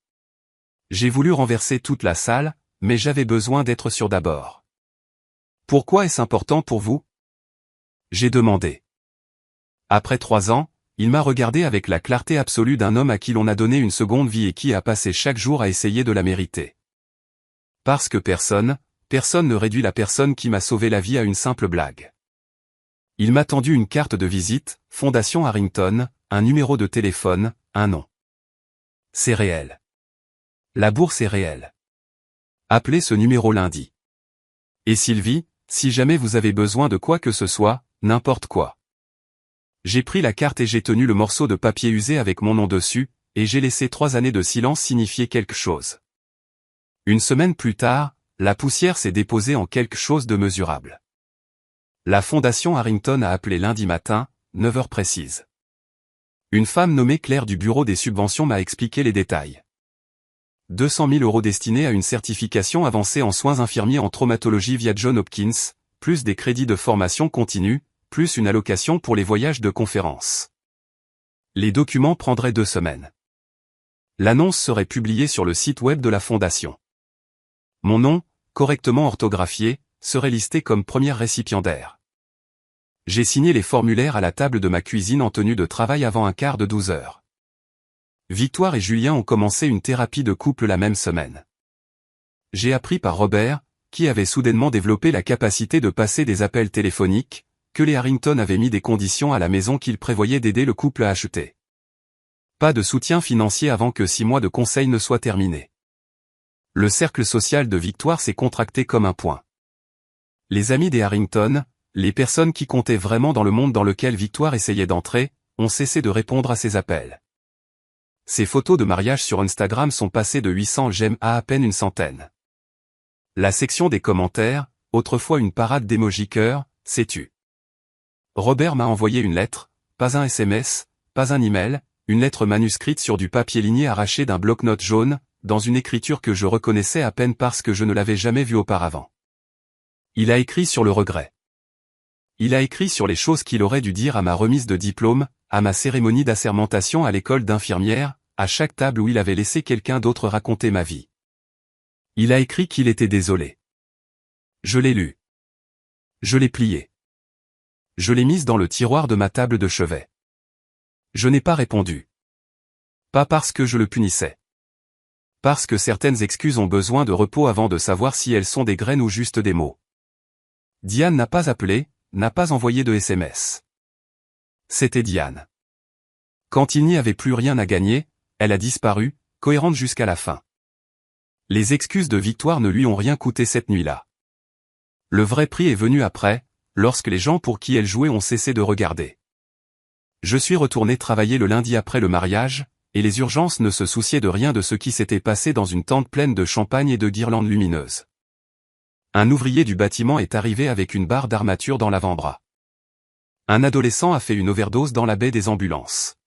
J'ai voulu renverser toute la salle, mais j'avais besoin d'être sûr d'abord. Pourquoi est-ce important pour vous? J'ai demandé. Après 3 ans, il m'a regardé avec la clarté absolue d'un homme à qui l'on a donné une seconde vie et qui a passé chaque jour à essayer de la mériter. Parce que personne ne réduit la personne qui m'a sauvé la vie à une simple blague. Il m'a tendu une carte de visite, Fondation Harrington, un numéro de téléphone, un nom. C'est réel. La bourse est réelle. Appelez ce numéro lundi. Et Sylvie, si jamais vous avez besoin de quoi que ce soit, n'importe quoi. J'ai pris la carte et j'ai tenu le morceau de papier usé avec mon nom dessus, et j'ai laissé 3 années de silence signifier quelque chose. Une semaine plus tard, la poussière s'est déposée en quelque chose de mesurable. La Fondation Harrington a appelé lundi matin, 9 heures précises. Une femme nommée Claire du bureau des subventions m'a expliqué les détails. 200 000 € destinés à une certification avancée en soins infirmiers en traumatologie via Johns Hopkins, plus des crédits de formation continue, plus une allocation pour les voyages de conférences. Les documents prendraient 2 semaines. L'annonce serait publiée sur le site web de la Fondation. Mon nom, correctement orthographié, serait listé comme première récipiendaire. J'ai signé les formulaires à la table de ma cuisine en tenue de travail avant un quart de 12 heures. Victoire et Julien ont commencé une thérapie de couple la même semaine. J'ai appris par Robert, qui avait soudainement développé la capacité de passer des appels téléphoniques, que les Harrington avaient mis des conditions à la maison qu'ils prévoyaient d'aider le couple à acheter. Pas de soutien financier avant que 6 mois de conseil ne soient terminés. Le cercle social de Victoire s'est contracté comme un point. Les amis des Harrington, les personnes qui comptaient vraiment dans le monde dans lequel Victoire essayait d'entrer, ont cessé de répondre à ses appels. Ses photos de mariage sur Instagram sont passées de 800 j'aime à peine une centaine. La section des commentaires, autrefois une parade d'émojis cœur, s'est tue. Robert m'a envoyé une lettre, pas un SMS, pas un email, une lettre manuscrite sur du papier ligné arraché d'un bloc-notes jaune, dans une écriture que je reconnaissais à peine parce que je ne l'avais jamais vue auparavant. Il a écrit sur le regret. Il a écrit sur les choses qu'il aurait dû dire à ma remise de diplôme, à ma cérémonie d'assermentation à l'école d'infirmière, à chaque table où il avait laissé quelqu'un d'autre raconter ma vie. Il a écrit qu'il était désolé. Je l'ai lu. Je l'ai plié. Je l'ai mise dans le tiroir de ma table de chevet. Je n'ai pas répondu. Pas parce que je le punissais. Parce que certaines excuses ont besoin de repos avant de savoir si elles sont des graines ou juste des mots. Diane n'a pas appelé, n'a pas envoyé de SMS. C'était Diane. Quand il n'y avait plus rien à gagner, elle a disparu, cohérente jusqu'à la fin. Les excuses de Victoire ne lui ont rien coûté cette nuit-là. Le vrai prix est venu après, lorsque les gens pour qui elle jouait ont cessé de regarder. Je suis retourné travailler le lundi après le mariage, et les urgences ne se souciaient de rien de ce qui s'était passé dans une tente pleine de champagne et de guirlandes lumineuses. Un ouvrier du bâtiment est arrivé avec une barre d'armature dans l'avant-bras. Un adolescent a fait une overdose dans la baie des ambulances.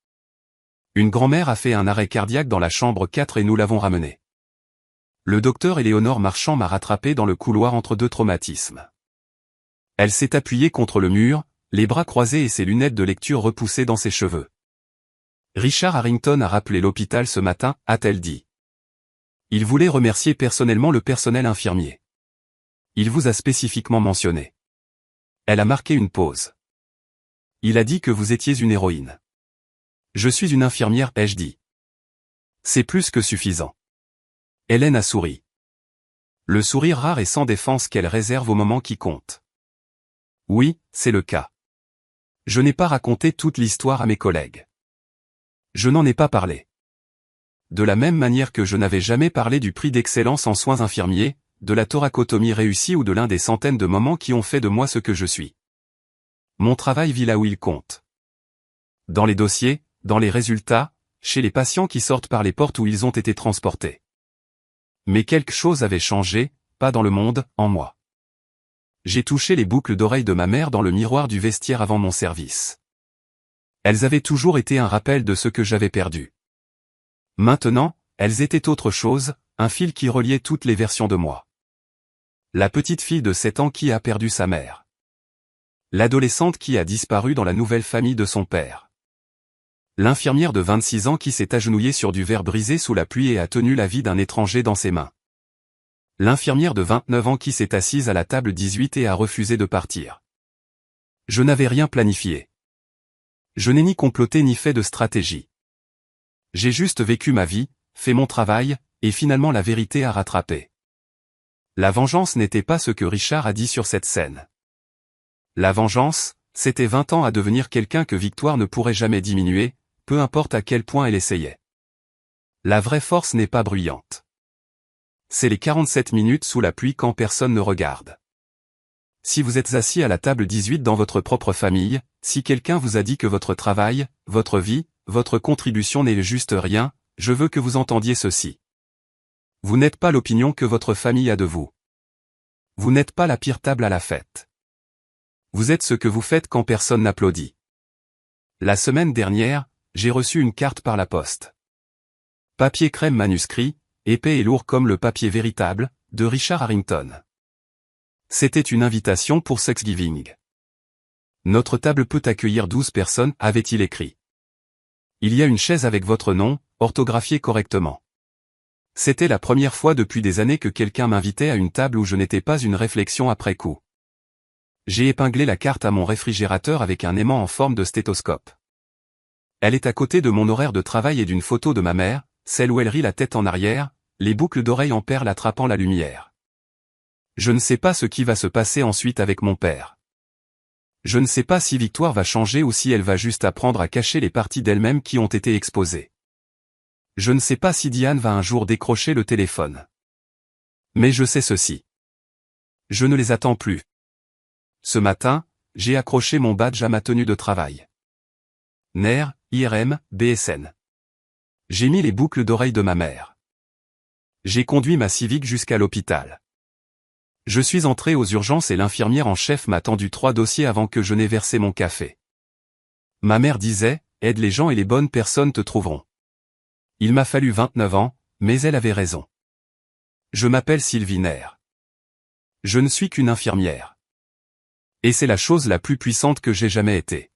Une grand-mère a fait un arrêt cardiaque dans la chambre 4 et nous l'avons ramenée. Le docteur Éléonore Marchand m'a rattrapé dans le couloir entre 2 traumatismes. Elle s'est appuyée contre le mur, les bras croisés et ses lunettes de lecture repoussées dans ses cheveux. Richard Harrington a rappelé l'hôpital ce matin, a-t-elle dit. Il voulait remercier personnellement le personnel infirmier. Il vous a spécifiquement mentionné. Elle a marqué une pause. Il a dit que vous étiez une héroïne. Je suis une infirmière, ai-je dit. C'est plus que suffisant. Hélène a souri. Le sourire rare et sans défense qu'elle réserve au moment qui compte. Oui, c'est le cas. Je n'ai pas raconté toute l'histoire à mes collègues. Je n'en ai pas parlé. De la même manière que je n'avais jamais parlé du prix d'excellence en soins infirmiers, de la thoracotomie réussie ou de l'un des centaines de moments qui ont fait de moi ce que je suis. Mon travail vit là où il compte. Dans les dossiers, dans les résultats, chez les patients qui sortent par les portes où ils ont été transportés. Mais quelque chose avait changé, pas dans le monde, en moi. J'ai touché les boucles d'oreilles de ma mère dans le miroir du vestiaire avant mon service. Elles avaient toujours été un rappel de ce que j'avais perdu. Maintenant, elles étaient autre chose, un fil qui reliait toutes les versions de moi. La petite fille de 7 ans qui a perdu sa mère. L'adolescente qui a disparu dans la nouvelle famille de son père. L'infirmière de 26 ans qui s'est agenouillée sur du verre brisé sous la pluie et a tenu la vie d'un étranger dans ses mains. L'infirmière de 29 ans qui s'est assise à la table 18 et a refusé de partir. Je n'avais rien planifié. Je n'ai ni comploté ni fait de stratégie. J'ai juste vécu ma vie, fait mon travail, et finalement la vérité a rattrapé. La vengeance n'était pas ce que Richard a dit sur cette scène. La vengeance, c'était 20 ans à devenir quelqu'un que Victoire ne pourrait jamais diminuer, peu importe à quel point elle essayait. La vraie force n'est pas bruyante. C'est les 47 minutes sous la pluie quand personne ne regarde. Si vous êtes assis à la table 18 dans votre propre famille, si quelqu'un vous a dit que votre travail, votre vie, votre contribution n'est juste rien, je veux que vous entendiez ceci. Vous n'êtes pas l'opinion que votre famille a de vous. Vous n'êtes pas la pire table à la fête. Vous êtes ce que vous faites quand personne n'applaudit. La semaine dernière, j'ai reçu une carte par la poste. Papier crème manuscrit, épais et lourd comme le papier véritable, de Richard Harrington. C'était une invitation pour Thanksgiving. Notre table peut accueillir 12 personnes, avait-il écrit. Il y a une chaise avec votre nom, orthographié correctement. C'était la première fois depuis des années que quelqu'un m'invitait à une table où je n'étais pas une réflexion après coup. J'ai épinglé la carte à mon réfrigérateur avec un aimant en forme de stéthoscope. Elle est à côté de mon horaire de travail et d'une photo de ma mère, celle où elle rit la tête en arrière, les boucles d'oreilles en perles attrapant la lumière. Je ne sais pas ce qui va se passer ensuite avec mon père. Je ne sais pas si Victoire va changer ou si elle va juste apprendre à cacher les parties d'elle-même qui ont été exposées. Je ne sais pas si Diane va un jour décrocher le téléphone. Mais je sais ceci. Je ne les attends plus. Ce matin, j'ai accroché mon badge à ma tenue de travail. NER, IRM, BSN. J'ai mis les boucles d'oreilles de ma mère. J'ai conduit ma Civic jusqu'à l'hôpital. Je suis entré aux urgences et l'infirmière en chef m'a tendu 3 dossiers avant que je n'ai versé mon café. Ma mère disait, aide les gens et les bonnes personnes te trouveront. Il m'a fallu 29 ans, mais elle avait raison. Je m'appelle Sylvie NER. Je ne suis qu'une infirmière. Et c'est la chose la plus puissante que j'ai jamais été.